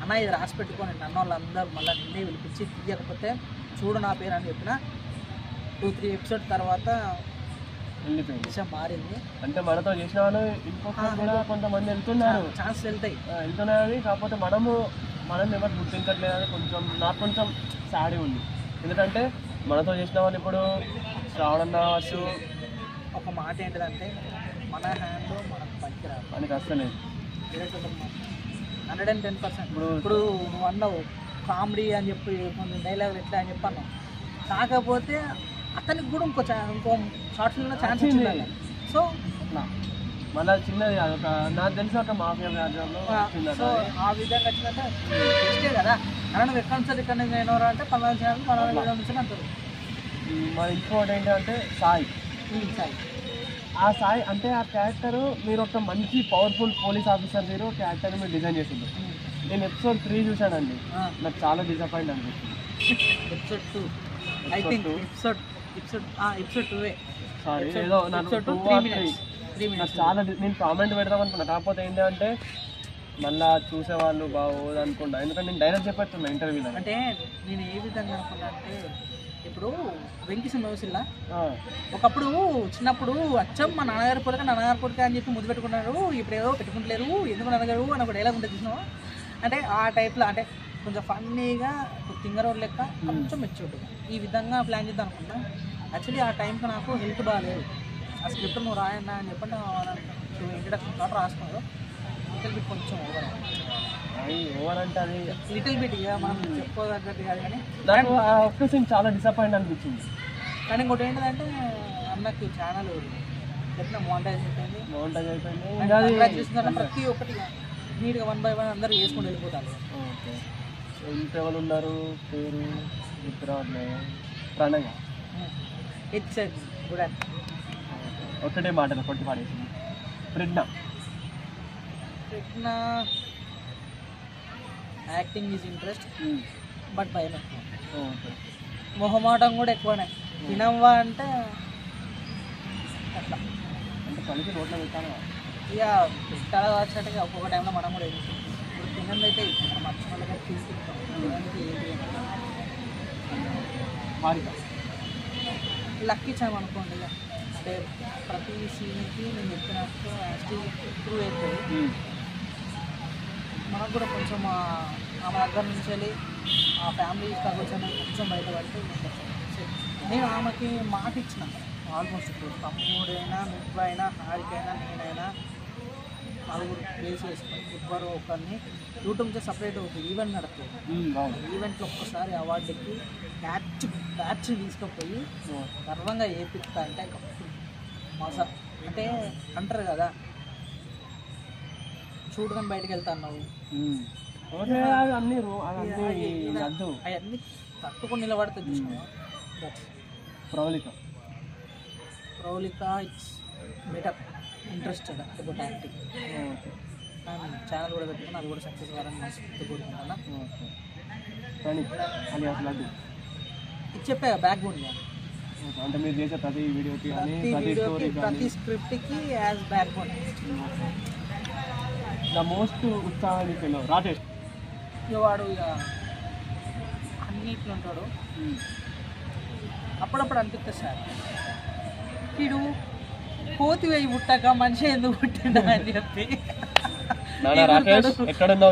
అన్న ఇది రాసి పెట్టుకొని అన్న వాళ్ళందరూ మళ్ళీ నిన్నే పిలిపించి తీయకపోతే చూడు నా పేరు అని చెప్పిన. 2-3 ఎపిసోడ్ తర్వాత విషయం మారింది. అంటే మనతో చేసిన వాళ్ళు ఇంకొక కొంతమంది వెళ్తున్నారు, ఛాన్స్ వెళ్తున్నారని. కాకపోతే మనం ఎవరు గుర్తించట్లేదని నాకు కొంచెం సాడీ ఉంది. ఎందుకంటే మనతో చేసిన వాళ్ళు ఇప్పుడు శ్రావణ వచ్చు. ఒక మాట ఏంటిదంటే మన హ్యాండ్లో మనకు పనికిరాదు, మనకి అస్సలేదు 110%. ఇప్పుడు నువ్వు అన్నావు కామెడీ అని చెప్పి కొంచెం డైలాగులు ఎట్లా అని చెప్పి అన్నావు, కాకపోతే అతనికి కూడా ఇంకో షార్ట్ ఫిల్మ్లో ఛాన్స్ వచ్చింది. సో మళ్ళీ చిన్నది ఒక నాకు తెలిసి ఒక మాఫియా బ్యాక్గ్రౌండ్లో. సో ఆ విధంగా వచ్చిందంటే ఇష్టే కదా అలా నువ్వు ఎక్కడి నుంచి ఇక్కడ నుంచి అయినవరా అంటే 15 ఛానల్ 15 నుంచి అంటారు. మరి ఇంకోటి ఏంటంటే సాయి. ఆ సాయి అంటే ఆ క్యారెక్టర్ మీరు ఒక మంచి పవర్ఫుల్ పోలీస్ ఆఫీసర్ మీరు క్యారెక్టర్ని మీరు డిజైన్ చేసింది. నేను ఎపిసోడ్ 3 చూశానండి, నాకు చాలా డిసప్పాయింట్ అనిపిస్తుంది. Episode 2 I think episode 2 sorry ఏదో నాకు 3 minutes చాలా నేను కామెంట్ పెడదాం అనుకున్నా. కాకపోతే ఏంటంటే మళ్ళీ చూసేవాళ్ళు బాగోదు అనుకుంటా, ఎందుకంటే నేను డైరెక్ట్ చెప్పేస్తున్నా ఇంటర్వ్యూలో. అంటే నేను ఏ విధంగా అనుకున్నా అంటే ఇప్పుడు వెంకీ సినిమా ఒకప్పుడు చిన్నప్పుడు అచ్చం మా నాన్నగారి పొలక అని చెప్పి ముద్దు పెట్టుకున్నారు, ఇప్పుడు ఏదో పెట్టుకుంటలేరు ఎందుకు నాన్నగారు అని ఒక డైలాగ్ ఉంటుంది చూసినావా. అంటే ఆ టైప్లో అంటే కొంచెం ఫన్నీగా తింగరోడ్ లెక్క కొంచెం మెచ్యూర్డ్గా ఈ విధంగా ప్లాన్ చేద్దాం అనుకున్నా. యాక్చువల్లీ ఆ టైంకి నాకు హెల్త్ బాగాలేదు. ఆ స్క్రిప్ట్ నువ్వు రాయన్నా అని చెప్పండి ఇంట్రడక్షన్ థాట్ రాసుకున్నారు. లిటిల్ బిట్ కొంచెం ఓవర్ అంటే అది లిటిల్ బిట్ ఇక మనం చెప్పుకోదగ్గట్టు కాదు కానీ నాకు ఒక్క సీన్ చాలా డిసప్పాయింట్ అనిపించింది. కానీ ఇంకోటి ఏంటంటే అన్నకి ఛానల్ ఎట్లా మోనిటైజ్ అయిపోయింది. ప్రతి ఒక్కటి నీట్గా 1 by 1 అందరూ చేసుకుంటూ వెళ్ళిపోతారు. ఓకే ఇంకెవరు ఉన్నారు పేరు ప్రణయ్ ఇట్స్ గుడ్ యాక్ట్ ఒకటే మాటలు కొట్టి పాడేసింది. ప్రెగ్నా యాక్టింగ్ ఈజ్ ఇంట్రెస్ట్ బట్ భయం ఎక్కువ, ఓకే. మొహమాటం కూడా ఎక్కువనే. తినవ్వా అంటే అట్లా అంటే కలిపి రోడ్లో పెట్టాను. ఇక పెట్టాలి కావచ్చంటే ఒక్కొక్క టైంలో మనం కూడా ఏం ఇప్పుడు తినంది అయితే మనం వచ్చిన వాళ్ళ దగ్గర తీసుకుంటాం. తినడానికి ఏంటి హారిక లక్ ఇచ్చామనుకోండి. ఇక అంటే ప్రతి సీన్కి నేను చెప్పినట్టు ఇంప్రూవ్ అవుతుంది. మనకు కూడా కొంచెం ఆమె దగ్గర నుంచి వెళ్ళి ఆ ఫ్యామిలీ స్ట్రగుల్స్ అనేది కొంచెం బయటపడితే నేను ఆమెకి మాట ఇచ్చిన ఆల్మోస్ట్. ఇప్పుడు తమ్ముడైనా నువ్వైనా హారికైనా నేనైనా నలుగురు ప్లేస్ చేసుకొని ఎవరు ఒకరిని యూట్యూబ్ నుంచి సపరేట్ ఒక ఈవెంట్ నడుపుతుంది. ఈవెంట్లో ఒక్కసారి అవార్డుకి బ్యాచ్ తీసుకుపోయి గర్వంగా ఏపిస్తా అంటే మజా. అంటే అంటారు కదా చూడగానే బయటకు వెళ్తాను అవన్నీ తట్టుకొని నిలబడితే చూసినా. ప్రౌలిక it's better interested about acting. Channel కూడా పెట్టుకుని అది కూడా సక్సెస్ కావాలని మనస్ఫూర్తి కోరుకుంటున్నా. ఇది చెప్పా బ్యాక్ బోన్ అంటే మీరు చేసే ప్రతి వీడియోకి ప్రతి స్క్రిప్ట్కి as backbone. The most ఉత్సాహానికి రాజేష్ ఇక వాడు ఇక అన్నిట్లో ఉంటాడు. అప్పుడప్పుడు అనిపిస్తుంది సార్ వీడు కోతి వేయి పుట్టాక మనిషి ఎందుకు పుట్టిండా అని చెప్పి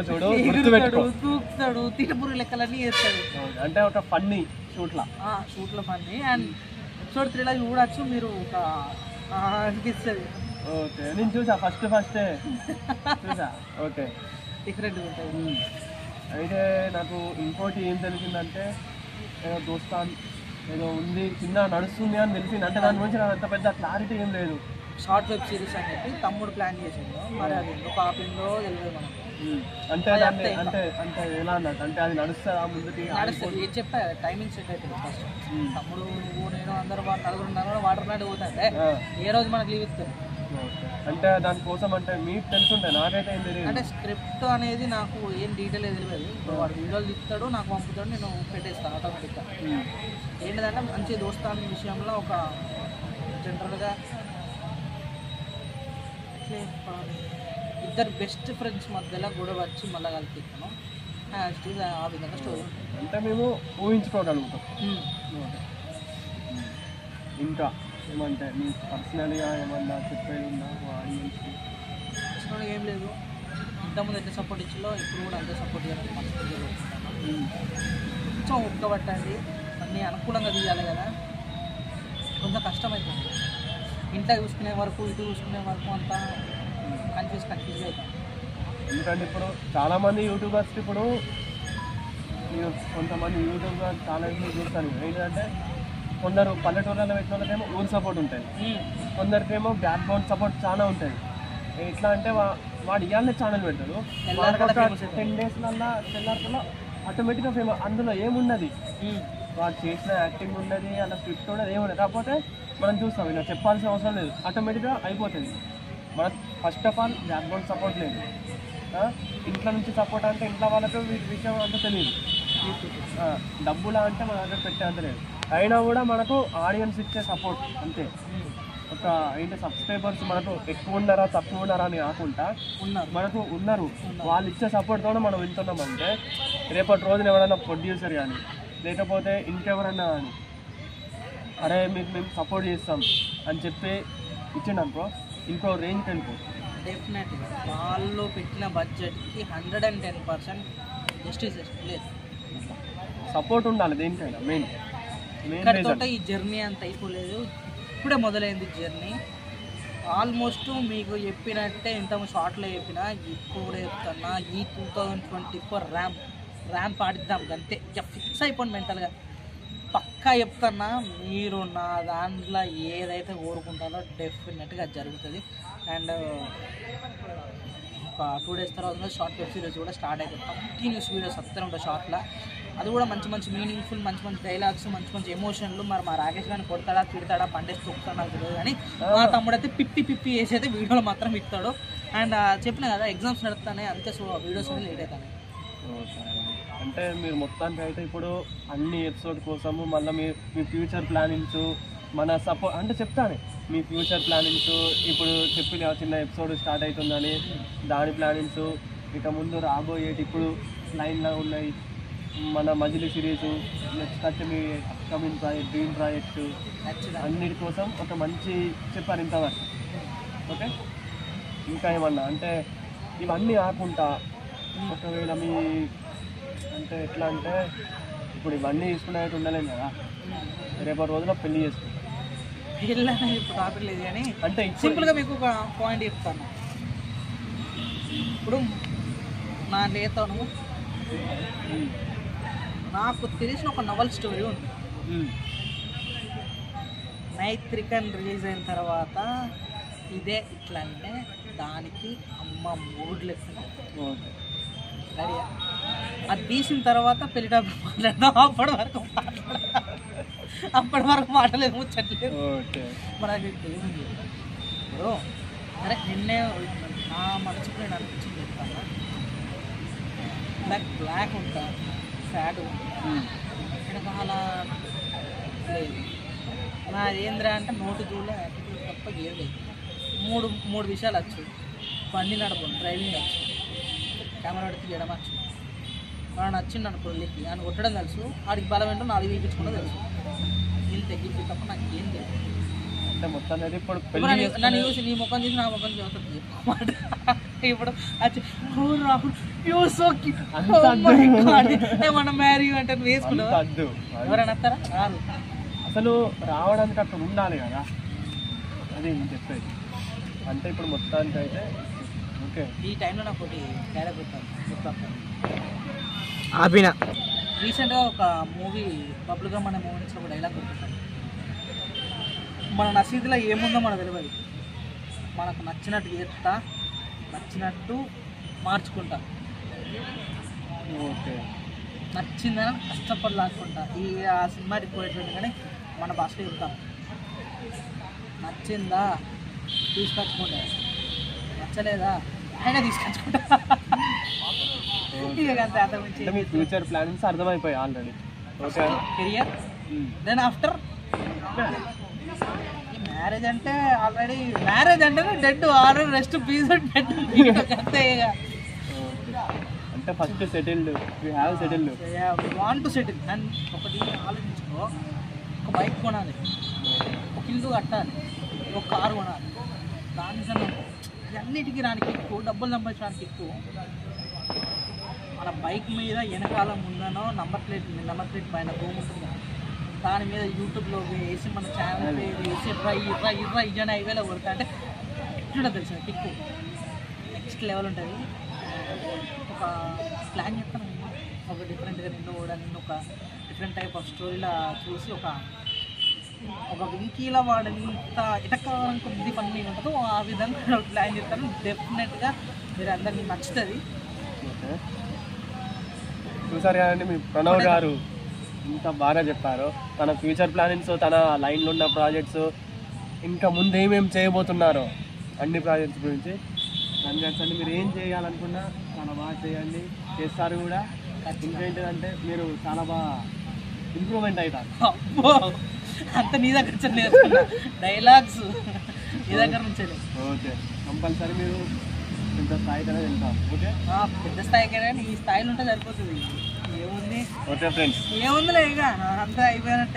చూడు దూకుతాడు, తిరుపురు లెక్కలన్నీ చేస్తాడు. అంటే ఒక ఫన్నీ షూట్లో ఫన్నీ. అండ్ ఎపిసోడ్ 3లో చూడచ్చు మీరు. ఒక అనిపిస్తుంది. ఓకే నేను చూసా ఫస్ట్ చూసా. ఓకే డిఫరెంట్గా ఉంటుంది. అయితే నాకు ఇంకోటి ఏం తెలిసిందంటే ఏదో దోస్తాన్ ఏదో ఉంది చిన్న నడుస్తుంది అని తెలిసింది. అంటే దాని గురించి నాకు అంత పెద్ద క్లారిటీ ఏం లేదు. షార్ట్ వెబ్ సిరీస్ అని చెప్పి తమ్ముడు ప్లాన్ చేసిండు. మరి అది ఎందుకు ఆపిందో తెలియదు మనకు. అంటే అంటే అంటే ఎలా అన్నట్టు అంటే అది నడుస్తుందా ముందుకి? నడుస్తుంది. ఏం చెప్పా టైమింగ్ సెట్ అవుతుంది. ఫస్ట్ తమ్ముడు నువ్వు నేను అందరూ నలుగురు వాటర్ ప్లాంట్ పోతాంటే ఏ రోజు మనకు లీవ్ ఇస్తారు. అంటే దానికోసం అంటే మీకు తెలుసుంటే నాకైతే ఏం తెలియదు. అంటే స్క్రిప్ట్ అనేది నాకు ఏం డీటెయిల్ తెలియదు. ఇప్పుడు వాడు వీడియోలు తిప్పుతాడు, నాకు పంపుతాడు, నేను పెట్టేస్తాను ఆటోమేటిక్గా. ఏంటిదంటే మంచి దోస్తాన్ విషయంలో ఒక జనరల్గా ఇద్దరు బెస్ట్ ఫ్రెండ్స్ మధ్యలో గొడవ వచ్చి మళ్ళీ కలిపిస్తాను. ఆ విధంగా స్టోరీ అంటే మేము ఊహించుకోగలుగుతాం. ఇంకా ఏమంటే మీ పర్సనల్గా ఏమన్నా చెప్పేది ఉందా ఆడియన్స్కి? పర్సనల్గా ఏం లేదు. ఇంతకుముందు ఎంత సపోర్ట్ ఇచ్చిందో ఇప్పుడు కూడా అంతే సపోర్ట్ చేయాలని మనస్ఫూర్తిగా కోరుకుంటున్నాను. కొంచెం ఉక్కబట్టండి, అన్నీ అనుకూలంగా తీయాలి కదా. కొంచెం కష్టమవుతుంది. ఇంట్లో చూసుకునే వరకు ఇటు చూసుకునే వరకు అంతా కన్ఫ్యూజ్ అవుతాం. ఎందుకంటే ఇప్పుడు చాలామంది యూట్యూబర్స్కి ఇప్పుడు కొంతమంది యూట్యూబర్ చాలా చూస్తాను. ఏంటంటే కొందరు పల్లెటూళ్ళలో పెట్టిన వాళ్ళకేమో ఊరు సపోర్ట్ ఉంటుంది, కొందరికేమో బ్యాక్ గ్రౌండ్ సపోర్ట్ చాలా ఉంటుంది. ఎట్లా అంటే వాడు ఇవాళ ఛానల్ పెడతాడు, 10 డేస్లల్లా తెల్లారిలో ఆటోమేటిక్గా ఫేమస్. అందులో ఏమున్నది, వాడు చేసిన యాక్టింగ్ ఉన్నది, అలా స్క్రిప్ట్ ఉన్నది ఏమున్నది. కాకపోతే మనం చూస్తాం, ఇలా చెప్పాల్సిన అవసరం లేదు, ఆటోమేటిక్గా అయిపోతుంది. మనకు first of all back ground support లేదు. ఇంట్లో నుంచి సపోర్ట్ అంటే ఇంట్లో వాళ్ళకు వీటి విషయం అంతా తెలియదు. డబ్బులా అంటే మన దగ్గర పెట్టే అంత లేదు. అయినా కూడా మనకు ఆడియన్స్ ఇచ్చే సపోర్ట్ అంతే. ఒక ఏంటి సబ్స్క్రైబర్స్ మనకు ఎక్కువ ఉన్నారా తక్కువ ఉన్నారా అని కాకుండా మనకు ఉన్నారు, వాళ్ళు ఇచ్చే సపోర్ట్తో మనం వింటున్నామంటే రేపటి రోజున ఎవరైనా ప్రొడ్యూసర్ కానీ లేకపోతే ఇంకెవరన్నా కానీ అరే మీకు మేము సపోర్ట్ చేస్తాం అని చెప్పి ఇచ్చిండనుకో ఇంకో రేంజ్కి వెళ్ళిపోతుంది. డెఫినెట్గా వాళ్ళు పెట్టిన బడ్జెట్కి 110% జస్టిస్ లేదు. సపోర్ట్ ఉండాలి దేనికైనా. మెయిన్ ఇక్కడితో ఈ జర్నీ అంత అయిపోలేదు, ఇప్పుడే మొదలైంది జర్నీ. ఆల్మోస్ట్ మీకు చెప్పినట్టే ఇంత షార్ట్లో చెప్పినా ఇప్పుడు చెప్తున్నా, ఈ 2024 ర్యాంప్ ఆడిద్దాం అంతే. ఇక ఫిక్స్ అయిపోయింది మెంటల్గా, పక్కా చెప్తున్నా. మీరు నా దాంట్లో ఏదైతే కోరుకుంటారో డెఫినెట్గా జరుగుతుంది. అండ్ ఒక 2 days తర్వాత షార్ట్ వెబ్ సిరీస్ కూడా స్టార్ట్ అవుతుంది. కంటిన్యూస్ వీడియోస్ వస్తూనే ఉంటాయి షార్ట్లో. అది కూడా మంచి మంచి మీనింగ్ఫుల్, మంచి మంచి డైలాగ్స్, మంచి మంచి ఎమోషన్లు. మరి మా రాకేష్ గారిని కొడతాడా తిడతాడా పండేసి తొక్కుతాడు నాకు తెలియదు, కానీ మా తమ్ముడు అయితే పిప్పి వేసి అయితే వీడియోలు మాత్రం ఇస్తాడు. అండ్ చెప్పిన కదా ఎగ్జామ్స్ నడుస్తానే అంతే, సో వీడియోస్ లేట్ అవుతాయి. అంటే మీరు మొత్తానికి అయితే ఇప్పుడు అన్ని ఎపిసోడ్ కోసము మళ్ళీ మీ ఫ్యూచర్ ప్లానింగ్స్ మన అంటే చెప్తాను మీ ఫ్యూచర్ ప్లానింగ్స్ ఇప్పుడు చెప్పిన చిన్న ఎపిసోడ్ స్టార్ట్ అవుతుందని దాని ప్లానింగ్స్ ఇక ముందు రాబోయేటి ఇప్పుడు లైన్లో ఉన్నాయి మన మజిలీ సిరీస్ నెక్స్ట్ వచ్చి మీ అప్కమింగ్ ప్రాజెక్ట్ డ్రీమ్ ప్రాజెక్ట్ అన్నిటి కోసం ఒక మంచి చెప్పారు ఇంతవరకు. ఓకే, ఇంకా ఏమన్నా అంటే ఇవన్నీ కాకుండా ఒకవేళ మీ అంటే ఎట్లా అంటే ఇప్పుడు ఇవన్నీ తీసుకునేది ఉండలేము కదా, రేపటి రోజున పెళ్లి చేసుకుంటాం. ఇప్పుడు టాపిక్ లేదు కానీ అంటే సింపుల్గా మీకు ఒక పాయింట్ చెప్తాను. ఇప్పుడు నా నేతను నాకు తెలిసిన ఒక నవల్ స్టోరీ ఉంది. నైత్రికన్ రిలీజ్ అయిన తర్వాత ఇదే ఇట్లా అంటే దానికి అమ్మ మూడు లెక్క రెడీ. అది తీసిన తర్వాత పెళ్లి టాపిక్ మాట్లాడదాం. అప్పటి వరకు మాటలేదు, ముచ్చట్లేదు. మరి అది తెలియదు. ఇప్పుడు అరే నిన్నే నా మనసుకు నేను అనిపించింది చెప్తాను. బ్లాక్ ఉంటా, ఫ్యాడ్ వెనకాల లేదు. నాది ఏంద్రా అంటే నోటు దూల యాటిట్యూడ్ తప్ప ఏం లేదు. మూడు విషయాలు వచ్చు. బండి నడపం, డ్రైవింగ్ వచ్చు, కెమెరా పెడితే చేయడం వచ్చు. వాడు నచ్చింది అనుకో వెళ్ళి అని కొట్టడం తెలుసు, ఆడికి బలం ఏంటో నాలుగు వీపించుకుంటూ తెలుసు. వీళ్ళు తగ్గించి తప్ప నాకు ఏం తెలియదు. అంటే మొత్తం ఇప్పుడు నన్ను చూసి నీ ముఖం చూసి నా ముఖం చూస్తుంది. ఇప్పుడు ఏమన్నా మ్యారీ అంటే వేసుకున్నావు ఎవరైనా వస్తారా? రాదు. అసలు రావడానికి అక్కడ ఉండాలి కదా, అది చెప్పేది. అంటే ఇప్పుడు మొత్తానికి అయితే ఓకే. ఈ టైంలో నాకు ఒకటి డైలాగ్ గుర్తాను. ఆపిన రీసెంట్గా ఒక మూవీ బబ్లుగా మన మూవీ నుంచి ఒక డైలాగ్ గుర్తుంటాను. మన నసీదులో ఏముందో మనకు తెలియదు, మనకు నచ్చినట్టు చేస్తా, నచ్చినట్టు మార్చుకుంటా, ఓకే నచ్చిందని కష్టపడి లాక్కుంటా. ఆ సినిమాకి పోయేటువంటి కానీ మన భాషలో చెప్తాం. నచ్చిందా తీసుకొచ్చుకుంటా, నచ్చలేదా అయినా తీసుకొచ్చుకుంటా. ఇక అంతే. మీ ఫ్యూచర్ ప్లానింగ్స్ అర్థమైపోయాయి already. Okay, career then after marriage అంటే ఆల్రెడీ మ్యారేజ్ అంటేనే dead already rest peace dead అంతే. అంటే first settled, we have settled, want to settle. And ఒకటి ఆలోచించుకో, ఒక బైక్ కొనాలి, ఒక ఇల్లు కట్టాలి, ఒక కారు కొనాలి. దానికన్నా ఇవన్నిటికీ రానికి ఎక్కువ డబ్బులు సంపాదించడానికి ఎక్కువ మన బైక్ మీద వెనకాల ముందనో నంబర్ ప్లేట్ పైన భూమి ఉంటుంది, దాని మీద యూట్యూబ్లో వేసి మన ఛానల్ పేరు వేసి ఇర్రా ఇజన్ హైవేలో కొడతా అంటే ఎట్లా తెలుసు టిక్కు నెక్స్ట్ లెవెల్ ఉంటుంది. ఒక ప్లాన్ చెప్తాను, ఒక డిఫరెంట్గా నిన్ను ఒక డిఫరెంట్ టైప్ ఆఫ్ స్టోరీలా చూసి ఒక వెంకీల వాడిని ఇంత ఎటకాలం కొద్ది పని ఉంటుందో ఆ విధంగా ప్లాన్ చేస్తాను. డెఫినెట్గా మీరు అందరినీ నచ్చుతుంది. చూసారు కదండి మీ ప్రణవ్ గారు ఇంత బాగా చెప్పారు. తన ఫ్యూచర్ ప్లానింగ్స్, తన లైన్లో ఉన్న ప్రాజెక్ట్స్, ఇంకా ముందు ఏమేమి చేయబోతున్నారో అన్ని ప్రాజెక్ట్స్ గురించి అన్ని మీరు ఏం చేయాలనుకున్నా చాలా బాగా చేయండి, చేస్తారు కూడా. ఇంకేంటిదంటే మీరు చాలా బాగా ఇంప్రూవ్మెంట్ అవుతారు. అంత నీ దగ్గర నేర్చుకున్నా డైలాగ్స్ నీ దగ్గర నుంచి. ఓకే, కంపల్సరీ మీరు పెద్ద స్థాయికైనా వెళ్తాం. ఓకే, పెద్ద స్థాయికైనా ఈ స్థాయిలో ఉంటే సరిపోతుంది. ఏముంది, ఓకే ఫ్రెండ్స్, ఏముందిలే ఇక అంతా అయిపోయినట్టే.